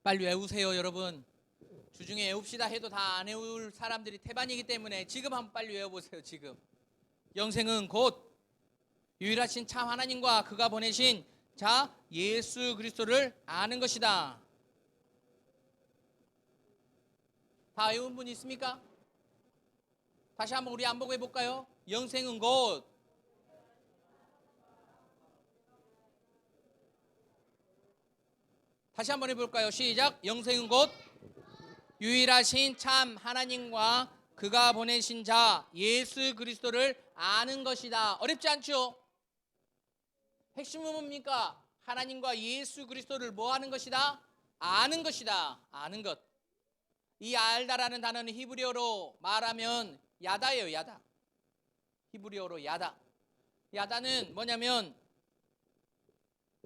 빨리 외우세요, 여러분. 주중에 외웁시다 해도 다 안 외울 사람들이 태반이기 때문에 지금 한번 빨리 외워보세요. 지금 영생은 곧 유일하신 참 하나님과 그가 보내신 자 예수 그리스도를 아는 것이다. 다 외운 분 있습니까? 다시 한번 우리 안보고 해볼까요? 영생은 곧, 다시 한번 해볼까요? 시작. 영생은 곧 유일하신 참 하나님과 그가 보내신 자 예수 그리스도를 아는 것이다. 어렵지 않죠? 핵심은 뭡니까? 하나님과 예수 그리스도를 뭐 하는 것이다? 아는 것이다. 아는 것. 이 알다라는 단어는 히브리어로 말하면 야다예요. 야다. 히브리어로 야다. 야다는 뭐냐면,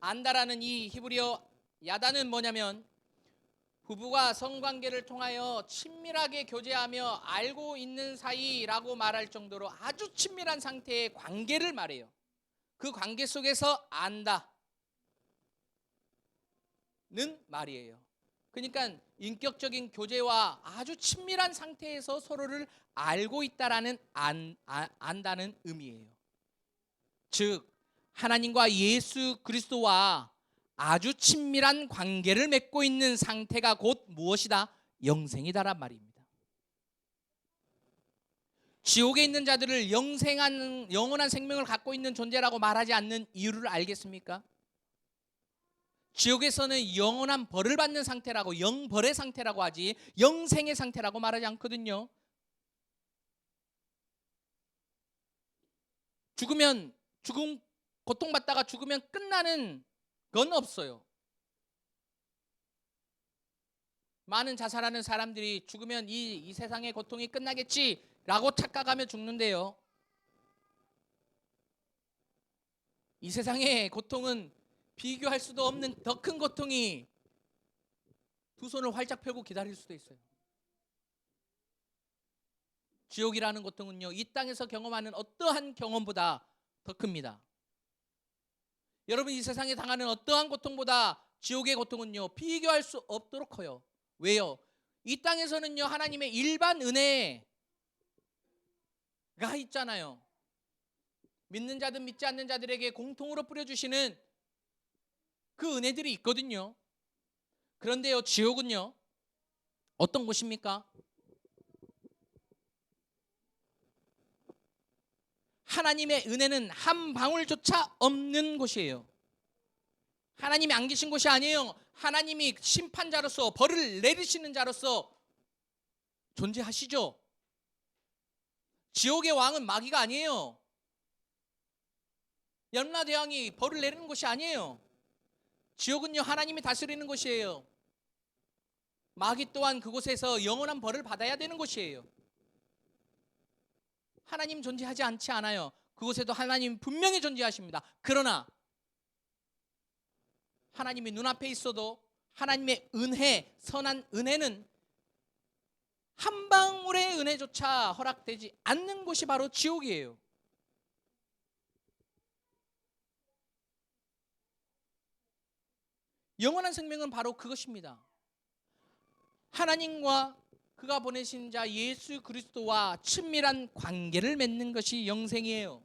안다라는 이 히브리어 야다는 뭐냐면, 부부가 성관계를 통하여 친밀하게 교제하며 알고 있는 사이라고 말할 정도로 아주 친밀한 상태의 관계를 말해요. 그 관계 속에서 안다는 말이에요. 그러니까 인격적인 교제와 아주 친밀한 상태에서 서로를 알고 있다라는 안다는 의미예요. 즉 하나님과 예수 그리스도와 아주 친밀한 관계를 맺고 있는 상태가 곧 무엇이다? 영생이다란 말입니다. 지옥에 있는 자들을 영원한 생명을 갖고 있는 존재라고 말하지 않는 이유를 알겠습니까? 지옥에서는 영원한 벌을 받는 상태라고, 영벌의 상태라고 하지 영생의 상태라고 말하지 않거든요. 고통받다가 죽으면 끝나는 건 없어요. 많은 자살하는 사람들이 죽으면 이 세상의 고통이 끝나겠지라고 착각하며 죽는데요, 이 세상의 고통은 비교할 수도 없는 더 큰 고통이 두 손을 활짝 펴고 기다릴 수도 있어요. 지옥이라는 고통은요, 이 땅에서 경험하는 어떠한 경험보다 더 큽니다. 여러분, 이 세상에 당하는 어떠한 고통보다 지옥의 고통은요, 비교할 수 없도록 커요. 왜요? 이 땅에서는요, 하나님의 일반 은혜가 있잖아요. 믿는 자든 믿지 않는 자들에게 공통으로 뿌려주시는 그 은혜들이 있거든요. 그런데요, 지옥은요, 어떤 곳입니까? 하나님의 은혜는 한 방울조차 없는 곳이에요. 하나님이 안 계신 곳이 아니에요. 하나님이 심판자로서 벌을 내리시는 자로서 존재하시죠. 지옥의 왕은 마귀가 아니에요. 염라대왕이 벌을 내리는 곳이 아니에요. 지옥은요, 하나님이 다스리는 곳이에요. 마귀 또한 그곳에서 영원한 벌을 받아야 되는 곳이에요. 하나님 존재하지 않지 않아요. 그곳에도 하나님 분명히 존재하십니다. 그러나 하나님이 눈앞에 있어도 하나님의 은혜, 선한 은혜는 한 방울의 은혜조차 허락되지 않는 곳이 바로 지옥이에요. 영원한 생명은 바로 그것입니다. 하나님과 그가 보내신 자 예수 그리스도와 친밀한 관계를 맺는 것이 영생이에요.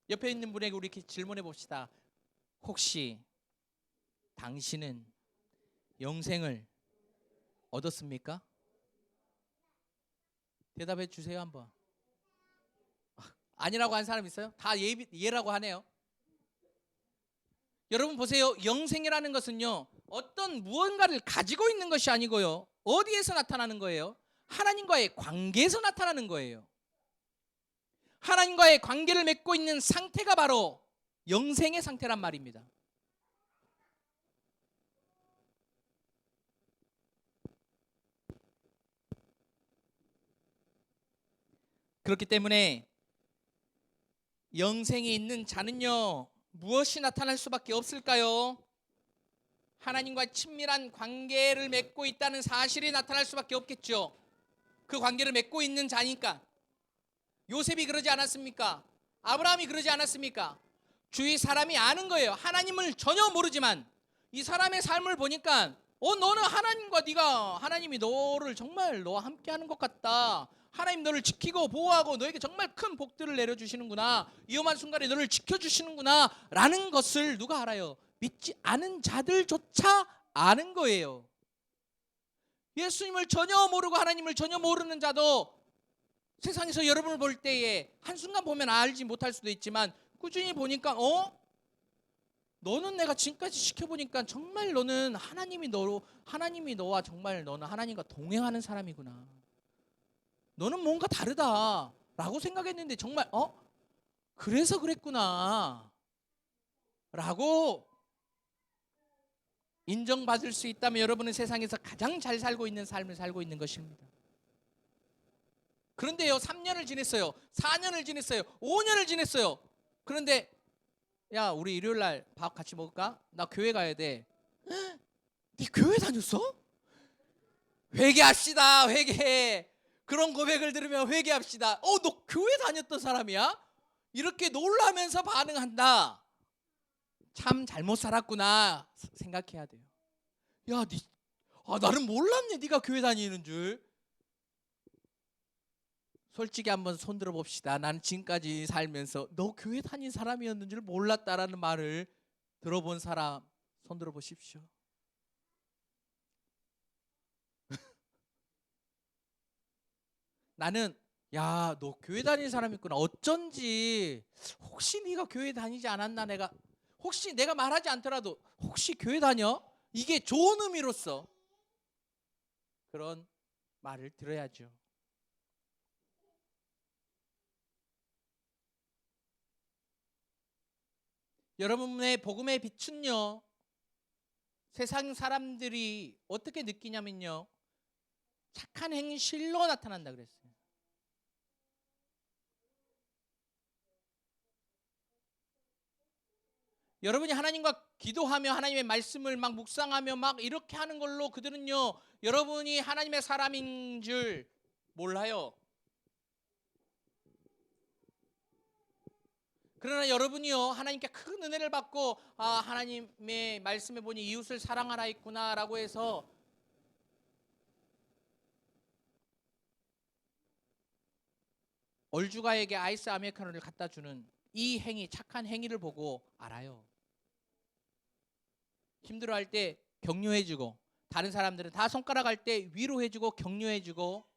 옆에 있는 분에게 우리 이렇게 질문해 봅시다. 혹시 당신은 영생을 얻었습니까? 대답해 주세요 한번. 아니라고 한 사람 있어요? 다 예라고 하네요. 여러분 보세요. 영생이라는 것은요, 어떤 무언가를 가지고 있는 것이 아니고요, 어디에서 나타나는 거예요? 하나님과의 관계에서 나타나는 거예요. 하나님과의 관계를 맺고 있는 상태가 바로 영생의 상태란 말입니다. 그렇기 때문에 영생이 있는 자는요, 무엇이 나타날 수밖에 없을까요? 하나님과 친밀한 관계를 맺고 있다는 사실이 나타날 수밖에 없겠죠. 그 관계를 맺고 있는 자니까. 요셉이 그러지 않았습니까? 아브라함이 그러지 않았습니까? 주위 사람이 아는 거예요. 하나님을 전혀 모르지만 이 사람의 삶을 보니까 너는 하나님과 네가 하나님이 너를 정말 너와 함께하는 것 같다. 하나님 너를 지키고 보호하고 너에게 정말 큰 복들을 내려주시는구나. 위험한 순간에 너를 지켜주시는구나 라는 것을 누가 알아요? 믿지 않은 자들조차 아는 거예요. 예수님을 전혀 모르고 하나님을 전혀 모르는 자도 세상에서 여러분을 볼 때에 한순간 보면 알지 못할 수도 있지만 꾸준히 보니까 너는 내가 지금까지 지켜보니까 정말 너는 하나님이 너와 정말 너는 하나님과 동행하는 사람이구나. 너는 뭔가 다르다라고 생각했는데 정말 그래서 그랬구나 라고 인정받을 수 있다면 여러분은 세상에서 가장 잘 살고 있는 삶을 살고 있는 것입니다. 그런데요, 3년을 지냈어요. 4년을 지냈어요. 5년을 지냈어요. 그런데 야, 우리 일요일 날 밥 같이 먹을까? 나 교회 가야 돼. 네 교회 다녔어? 회개합시다. 회개. 그런 고백을 들으면 회개합시다. 너 교회 다녔던 사람이야? 이렇게 놀라면서 반응한다. 참 잘못 살았구나 생각해야 돼요. 야, 나는 몰랐네. 네가 교회 다니는 줄. 솔직히 한번 손들어 봅시다. 나는 지금까지 살면서 너 교회 다닌 사람이었는 줄 몰랐다라는 말을 들어본 사람 손들어 보십시오. 나는 야, 너 교회 다니는 사람이구나. 어쩐지 혹시 네가 교회 다니지 않았나. 혹시 내가 말하지 않더라도 혹시 교회 다녀? 이게 좋은 의미로서 그런 말을 들어야죠. 여러분의 복음의 빛은요, 세상 사람들이 어떻게 느끼냐면요, 착한 행실로 나타난다 그랬어요. 여러분이 하나님과 기도하며 하나님의 말씀을 막 묵상하며 막 이렇게 하는 걸로 그들은요, 여러분이 하나님의 사람인 줄 몰라요. 그러나 여러분이요, 하나님께 큰 은혜를 받고 하나님의 말씀에 보니 이웃을 사랑하라 했구나라고 해서 얼주가에게 아이스 아메리카노를 갖다 주는 이 행위, 착한 행위를 보고 알아요. 힘들어할 때 격려해주고, 다른 사람들은 다 손가락 할 때 위로해주고 격려해주고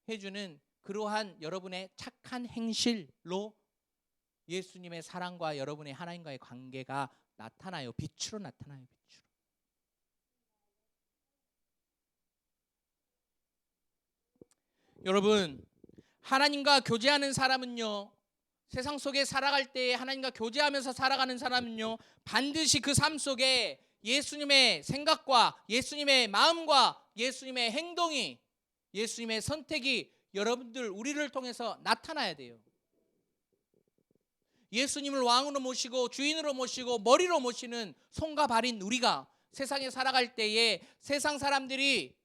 해주는 그러한 여러분의 착한 행실로 예수님의 사랑과 여러분의 하나님과의 관계가 나타나요. 빛으로 나타나요. 빛으로. 여러분, 하나님과 교제하는 사람은요, 세상 속에 살아갈 때 하나님과 교제하면서 살아가는 사람은요, 반드시 그 삶 속에 예수님의 생각과 예수님의 마음과 예수님의 행동이, 예수님의 선택이 여러분들 우리를 통해서 나타나야 돼요. 예수님을 왕으로 모시고 주인으로 모시고 머리로 모시는 손과 발인 우리가 세상에 살아갈 때에 세상 사람들이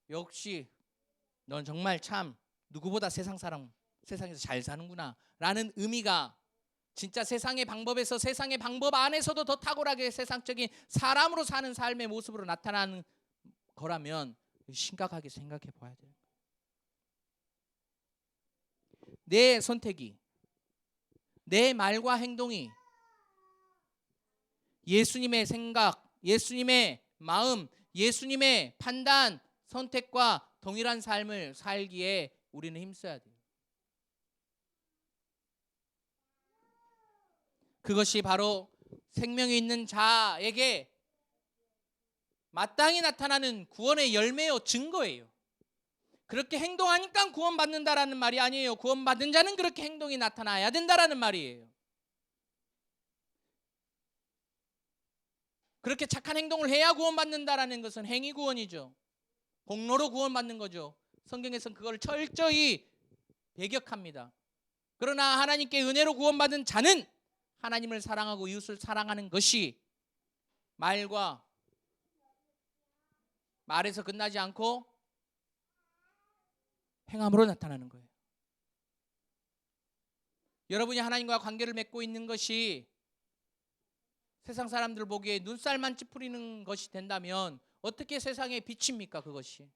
역시 넌 정말 참 누구보다 세상에서 잘 사는구나 라는 의미가, 진짜 세상의 방법에서 세상의 방법 안에서도 더 탁월하게 세상적인 사람으로 사는 삶의 모습으로 나타나는 거라면 심각하게 생각해 봐야 돼요. 내 선택이, 내 말과 행동이 예수님의 생각, 예수님의 마음, 예수님의 판단, 선택과 동일한 삶을 살기에 우리는 힘써야 돼요. 그것이 바로 생명이 있는 자에게 마땅히 나타나는 구원의 열매요, 증거예요. 그렇게 행동하니까 구원받는다라는 말이 아니에요. 구원받은 자는 그렇게 행동이 나타나야 된다라는 말이에요. 그렇게 착한 행동을 해야 구원받는다라는 것은 행위 구원이죠. 공로로 구원받는 거죠. 성경에서는 그걸 철저히 배격합니다. 그러나 하나님께 은혜로 구원받은 자는 하나님을 사랑하고 이웃을 사랑하는 것이 말에서 끝나지 않고 행함으로 나타나는 거예요. 여러분이 하나님과 관계를 맺고 있는 것이 세상 사람들 보기에 눈살만 찌푸리는 것이 된다면 어떻게 세상에 빛입니까? 그것이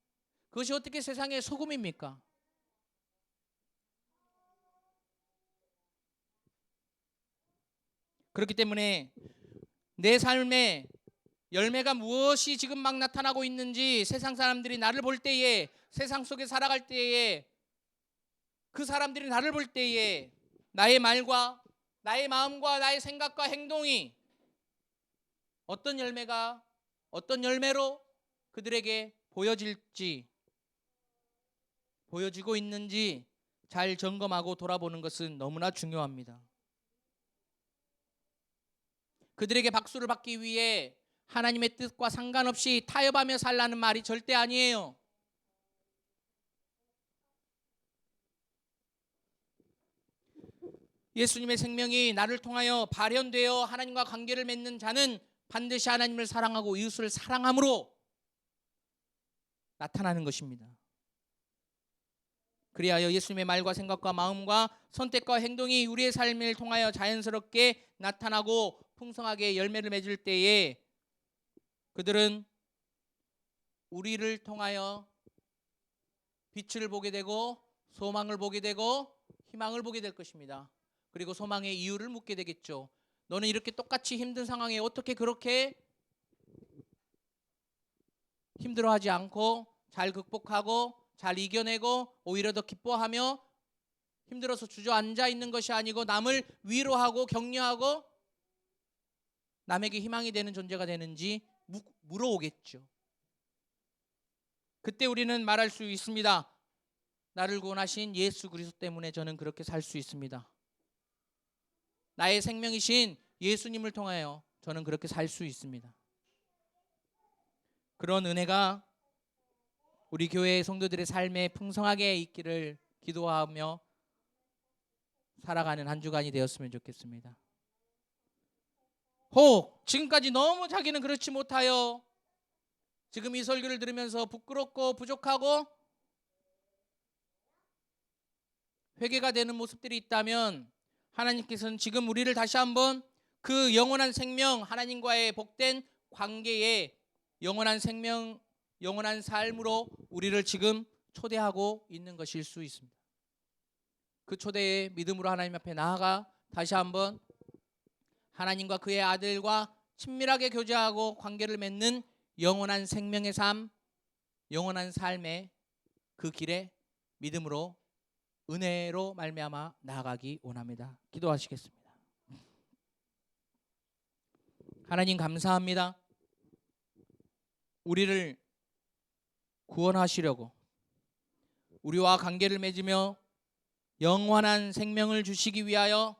어떻게 세상의 소금입니까? 그렇기 때문에 내 삶의 열매가 무엇이 지금 막 나타나고 있는지 세상 사람들이 나를 볼 때에, 세상 속에 살아갈 때에, 그 사람들이 나를 볼 때에 나의 말과 나의 마음과 나의 생각과 행동이 어떤 열매로 그들에게 보여지고 있는지 잘 점검하고 돌아보는 것은 너무나 중요합니다. 그들에게 박수를 받기 위해 하나님의 뜻과 상관없이 타협하며 살라는 말이 절대 아니에요. 예수님의 생명이 나를 통하여 발현되어 하나님과 관계를 맺는 자는 반드시 하나님을 사랑하고 이웃을 사랑함으로 나타나는 것입니다. 그리하여 예수님의 말과 생각과 마음과 선택과 행동이 우리의 삶을 통하여 자연스럽게 나타나고 풍성하게 열매를 맺을 때에 그들은 우리를 통하여 빛을 보게 되고 소망을 보게 되고 희망을 보게 될 것입니다. 그리고 소망의 이유를 묻게 되겠죠. 너는 이렇게 똑같이 힘든 상황에 어떻게 그렇게 힘들어하지 않고 잘 극복하고 잘 이겨내고 오히려 더 기뻐하며 힘들어서 주저앉아 있는 것이 아니고 남을 위로하고 격려하고 남에게 희망이 되는 존재가 되는지 물어오겠죠. 그때 우리는 말할 수 있습니다. 나를 구원하신 예수 그리스도 때문에 저는 그렇게 살 수 있습니다. 나의 생명이신 예수님을 통하여 저는 그렇게 살 수 있습니다. 그런 은혜가 우리 교회의 성도들의 삶에 풍성하게 있기를 기도하며 살아가는 한 주간이 되었으면 좋겠습니다. 혹 지금까지 너무 자기는 그렇지 못하여 지금 이 설교를 들으면서 부끄럽고 부족하고 회개가 되는 모습들이 있다면 하나님께서는 지금 우리를 다시 한번 그 영원한 생명, 하나님과의 복된 관계에 영원한 생명, 영원한 삶으로 우리를 지금 초대하고 있는 것일 수 있습니다. 그 초대의 믿음으로 하나님 앞에 나아가 다시 한번 하나님과 그의 아들과 친밀하게 교제하고 관계를 맺는 영원한 생명의 삶, 영원한 삶의 그 길에 믿음으로 은혜로 말미암아 나아가기 원합니다. 기도하시겠습니다. 하나님 감사합니다. 우리를 구원하시려고 우리와 관계를 맺으며 영원한 생명을 주시기 위하여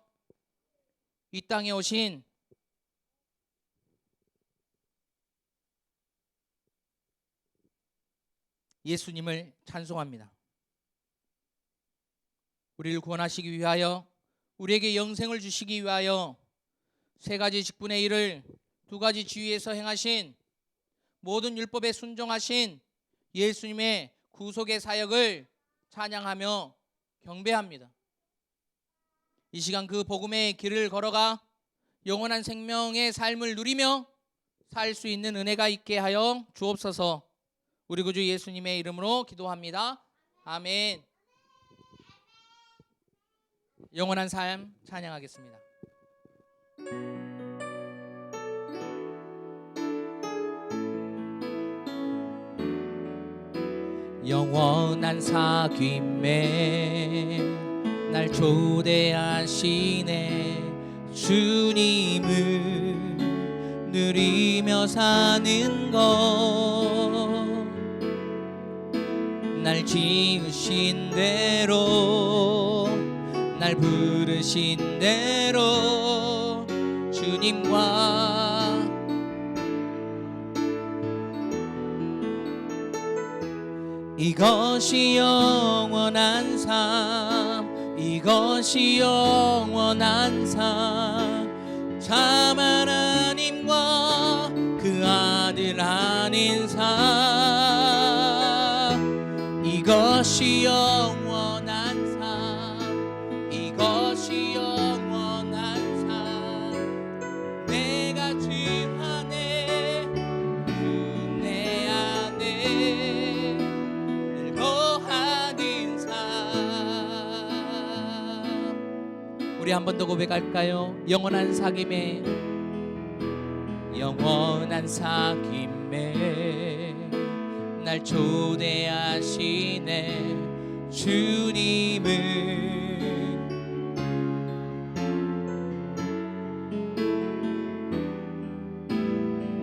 이 땅에 오신 예수님을 찬송합니다. 우리를 구원하시기 위하여, 우리에게 영생을 주시기 위하여 세 가지 직분의 일을 두 가지 지위에서 행하신, 모든 율법에 순종하신 예수님의 구속의 사역을 찬양하며 경배합니다. 이 시간 그 복음의 길을 걸어가 영원한 생명의 삶을 누리며 살 수 있는 은혜가 있게 하여 주옵소서. 우리 구주 예수님의 이름으로 기도합니다. 아멘. 영원한 삶 찬양하겠습니다. 영원한 사귐에 날 초대하시네. 주님을 누리며 사는 것, 날 지으신 대로, 날 부르신 대로 주님과 이것이 영원한 삶, 이것이 영원한 삶. 참 하나님과 그 아들 아닌 삶, 이것이 영원한 삶, 이것이 영원한 삶. 내가 주 안에, 주 내 안에 늘 거하는 삶. 우리 한 번 더 고백할까요? 영원한 사귐에, 영원한 사귐에 날 초대하시네. 주님을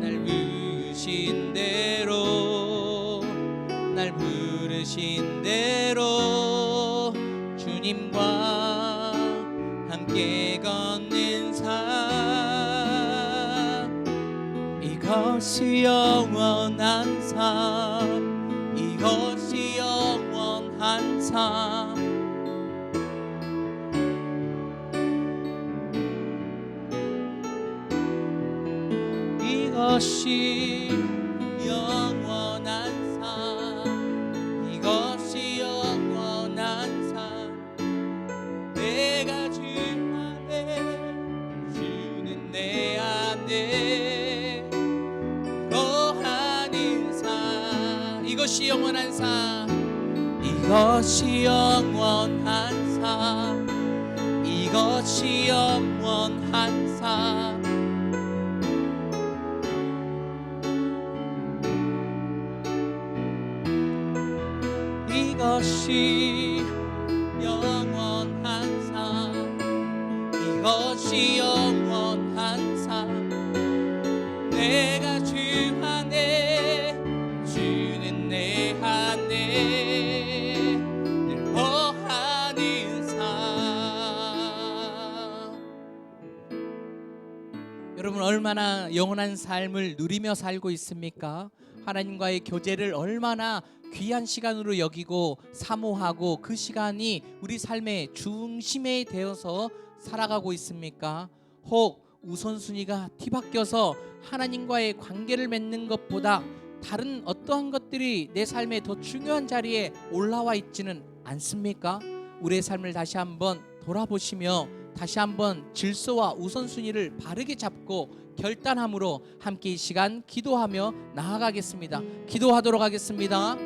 날 부르신 대로, 날 부르신 대로 주님과 함께 걷는 삶, 이것이 영원한 삶, 이것이 영원한 삶. 이것이 영원한 삶, 이것이 영원한 삶. 내가 주 안에, 주는 내 안에 거하는 삶, 이것이 영원한 삶, 이것이 영원한 삶, 이것이 영원한 삶. 이것이 영원한 삶, 이것이 영원한 삶. 내가 주 안에, 주는 내 안에 늘 거하는 삶. 여러분 얼마나 영원한 삶을 누리며 살고 있습니까? 하나님과의 교제를 얼마나 귀한 시간으로 여기고 사모하고 그 시간이 우리 삶의 중심에 되어서 살아가고 있습니까? 혹 우선순위가 뒤바뀌어서 하나님과의 관계를 맺는 것보다 다른 어떠한 것들이 내 삶에 더 중요한 자리에 올라와 있지는 않습니까? 우리의 삶을 다시 한번 돌아보시며 다시 한번 질서와 우선순위를 바르게 잡고 결단함으로 함께 이 시간 기도하며 나아가겠습니다. 기도하도록 하겠습니다.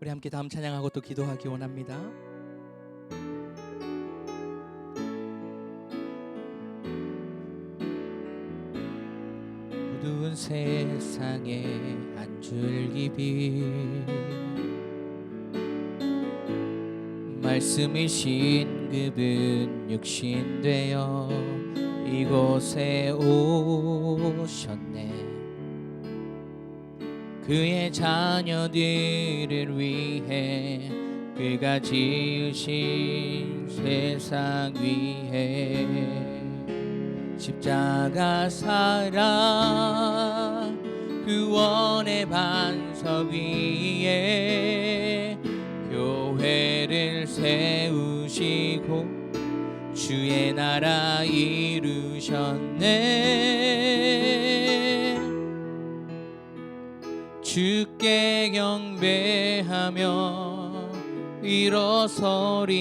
우리 함께 다음 찬양하고 또 기도하기 원합니다. 어두운 세상에 한 줄기 빛 말씀이신 그분 육신 되어 이곳에 오셨네. 그의 자녀들을 위해 그가 지으신 세상 위에 십자가 사랑 구원의 반석 위에 교회를 세우시고 주의 나라 이루셨네. 주께 경배하며 일어서리.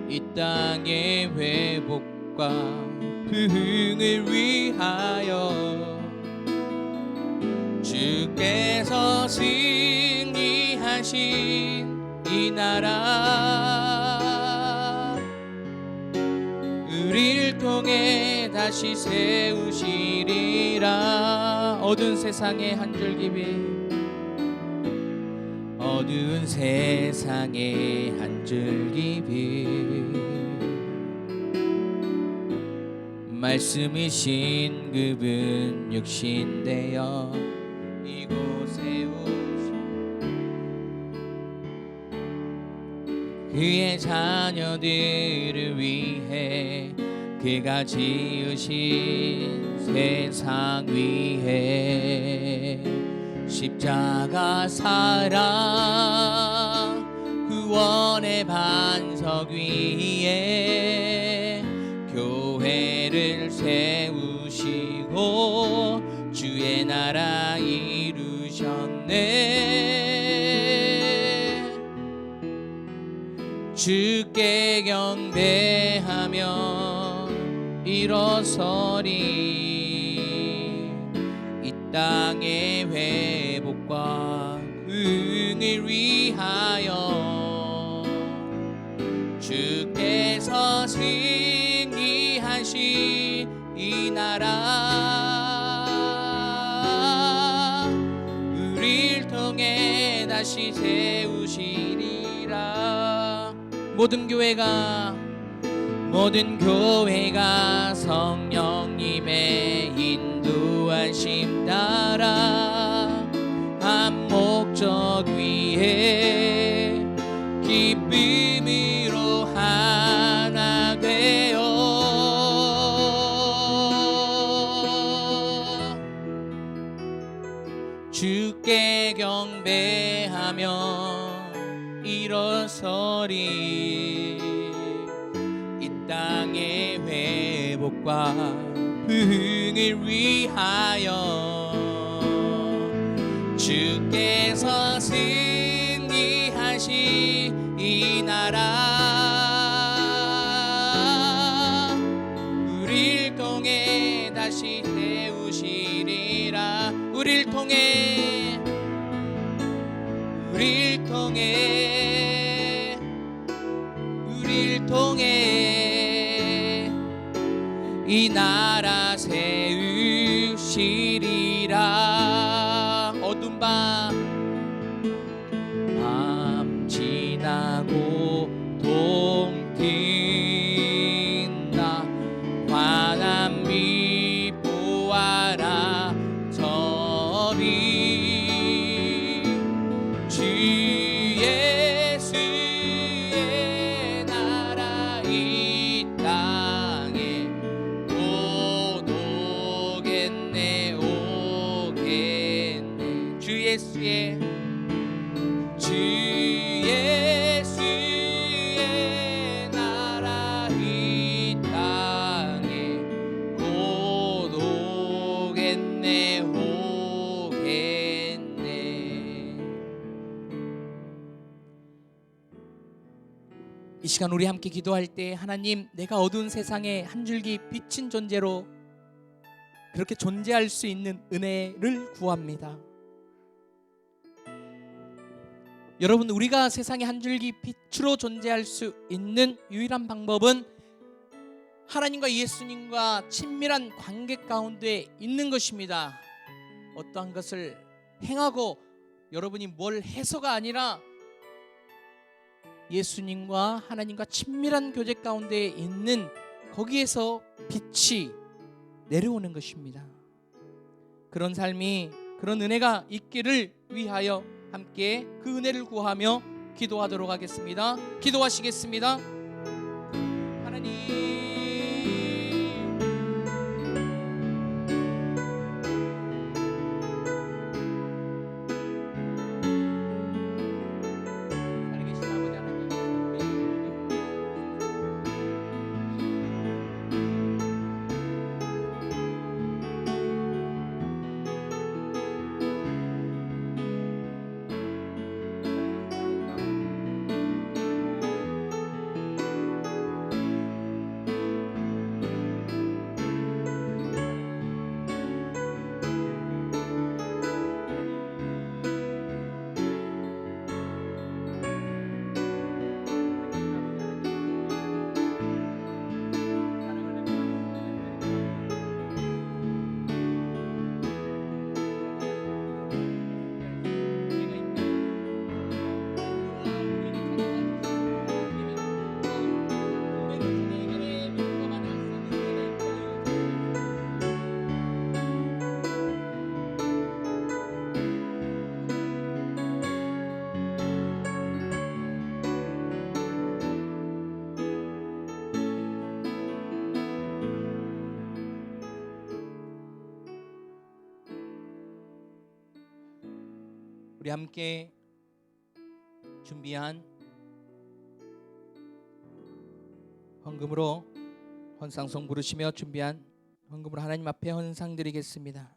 이 땅의 회복과 부흥을 위하여 주께서 승리하신 이 나라 우리를 통해 다시 세우시리라. 어두운 세상에 한 줄기 빛 어두운 세상에 한 줄기 빛 말씀이신 그분 육신 되어 이곳에 오신 그의 자녀들을 위해 그가 지으신 세상 위에 십자가 사랑 구원의 반석 위에 교회를 세우시고 주의 나라 이루셨네. 주께 경배하며 일어서리. 이 땅의 회복과 부흥을 위하여 주께서 승리하신 이 나라 우리를 통해 다시 세우시리라. 모든 교회가 성령님의 인도하심 따라 한 목적 위에 기쁨으로 하나 되어 주께 경배하며 일어서리. 이 땅의 회복과 부흥을 위하여 주께서 승리하신 이 나라 우리를 통해 다시 세우시리라. 우리를 통해 이 나라 세우시리라. 어두운 밤 지나고 동 튼다 환한 빛 보아라 저리. 주 예수의 나라 이 땅에 곧 오겠네 오겠네. 주 예수의 나라 이 땅에 곧 오겠네 오겠네. 이 시간 우리 함께 기도할 때 하나님, 내가 어두운 세상에 한 줄기 빛인 존재로 그렇게 존재할 수 있는 은혜를 구합니다. 여러분, 우리가 세상의 한 줄기 빛으로 존재할 수 있는 유일한 방법은 하나님과 예수님과 친밀한 관계 가운데 있는 것입니다. 어떠한 것을 행하고 여러분이 뭘 해서가 아니라 예수님과 하나님과 친밀한 교제 가운데 있는 거기에서 빛이 내려오는 것입니다. 그런 삶이, 그런 은혜가 있기를 위하여 함께 그 은혜를 구하며 기도하도록 하겠습니다. 기도하시겠습니다. 하나님, 살아계신 아버지 우리 함께 준비한 헌금으로 헌상송 부르시며 준비한 헌금으로 하나님 앞에 헌상 드리겠습니다.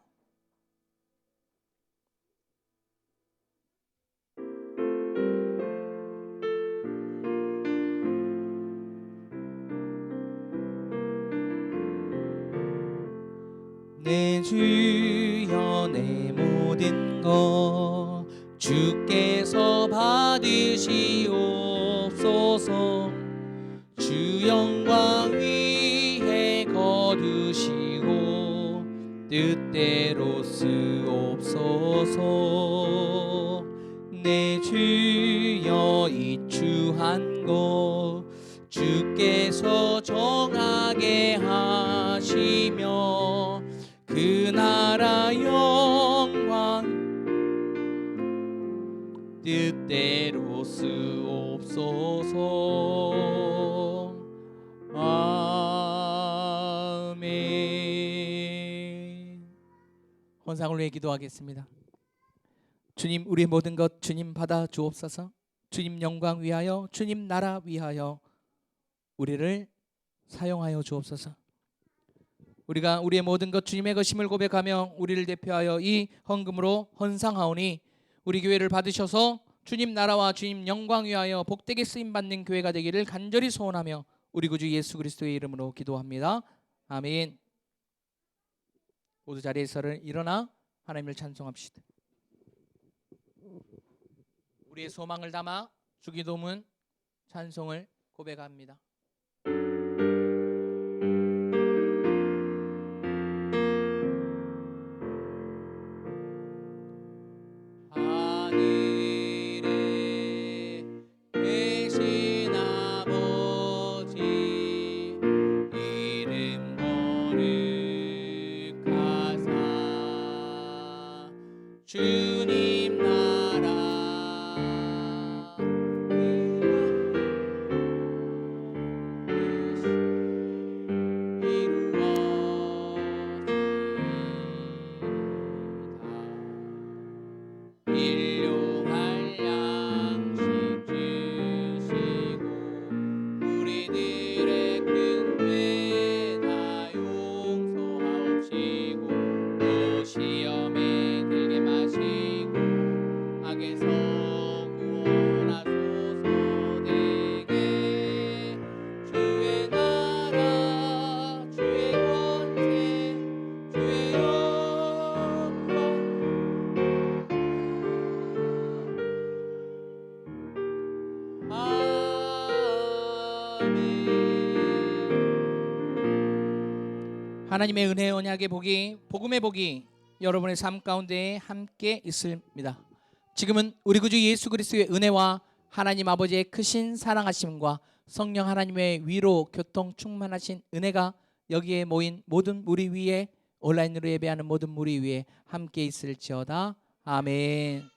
내 주여, 내 모든 것 주께서 받으시옵소서. 주 영광 위에 거두시고 뜻대로 쓰옵소서. 내 주여, 이추한 것 주께서 정하게 하시며 그 나라 영광 뜻대로 쓰옵소서. 아멘. 헌상을 위해 기도하겠습니다. 주님, 우리의 모든 것 주님 받아 주옵소서. 주님 영광 위하여, 주님 나라 위하여 우리를 사용하여 주옵소서. 우리가 우리의 모든 것 주님의 것임을 고백하며 우리를 대표하여 이 헌금으로 헌상하오니 우리 교회를 받으셔서 주님 나라와 주님 영광 위하여 복되게 쓰임받는 교회가 되기를 간절히 소원하며 우리 구주 예수 그리스도의 이름으로 기도합니다. 아멘. 모두 자리에서 일어나 하나님을 찬송합시다. 우리의 소망을 담아 주기도문 찬송을 고백합니다. 주님 나라 이루어지이다. 일용할 양식 주시고 우리들의 큰 죄 다 용서하옵시고 또 시험에 들게 마시고 하나님의 은혜 언약의 복이 복음의 복이 여러분의 삶 가운데 함께 있습니다. 지금은 우리 구주 예수 그리스도의 은혜와 하나님 아버지의 크신 사랑하심과 성령 하나님의 위로 교통 충만하신 은혜가 여기에 모인 모든 무리 위에 온라인으로 예배하는 모든 무리 위에 함께 있을지어다. 아멘.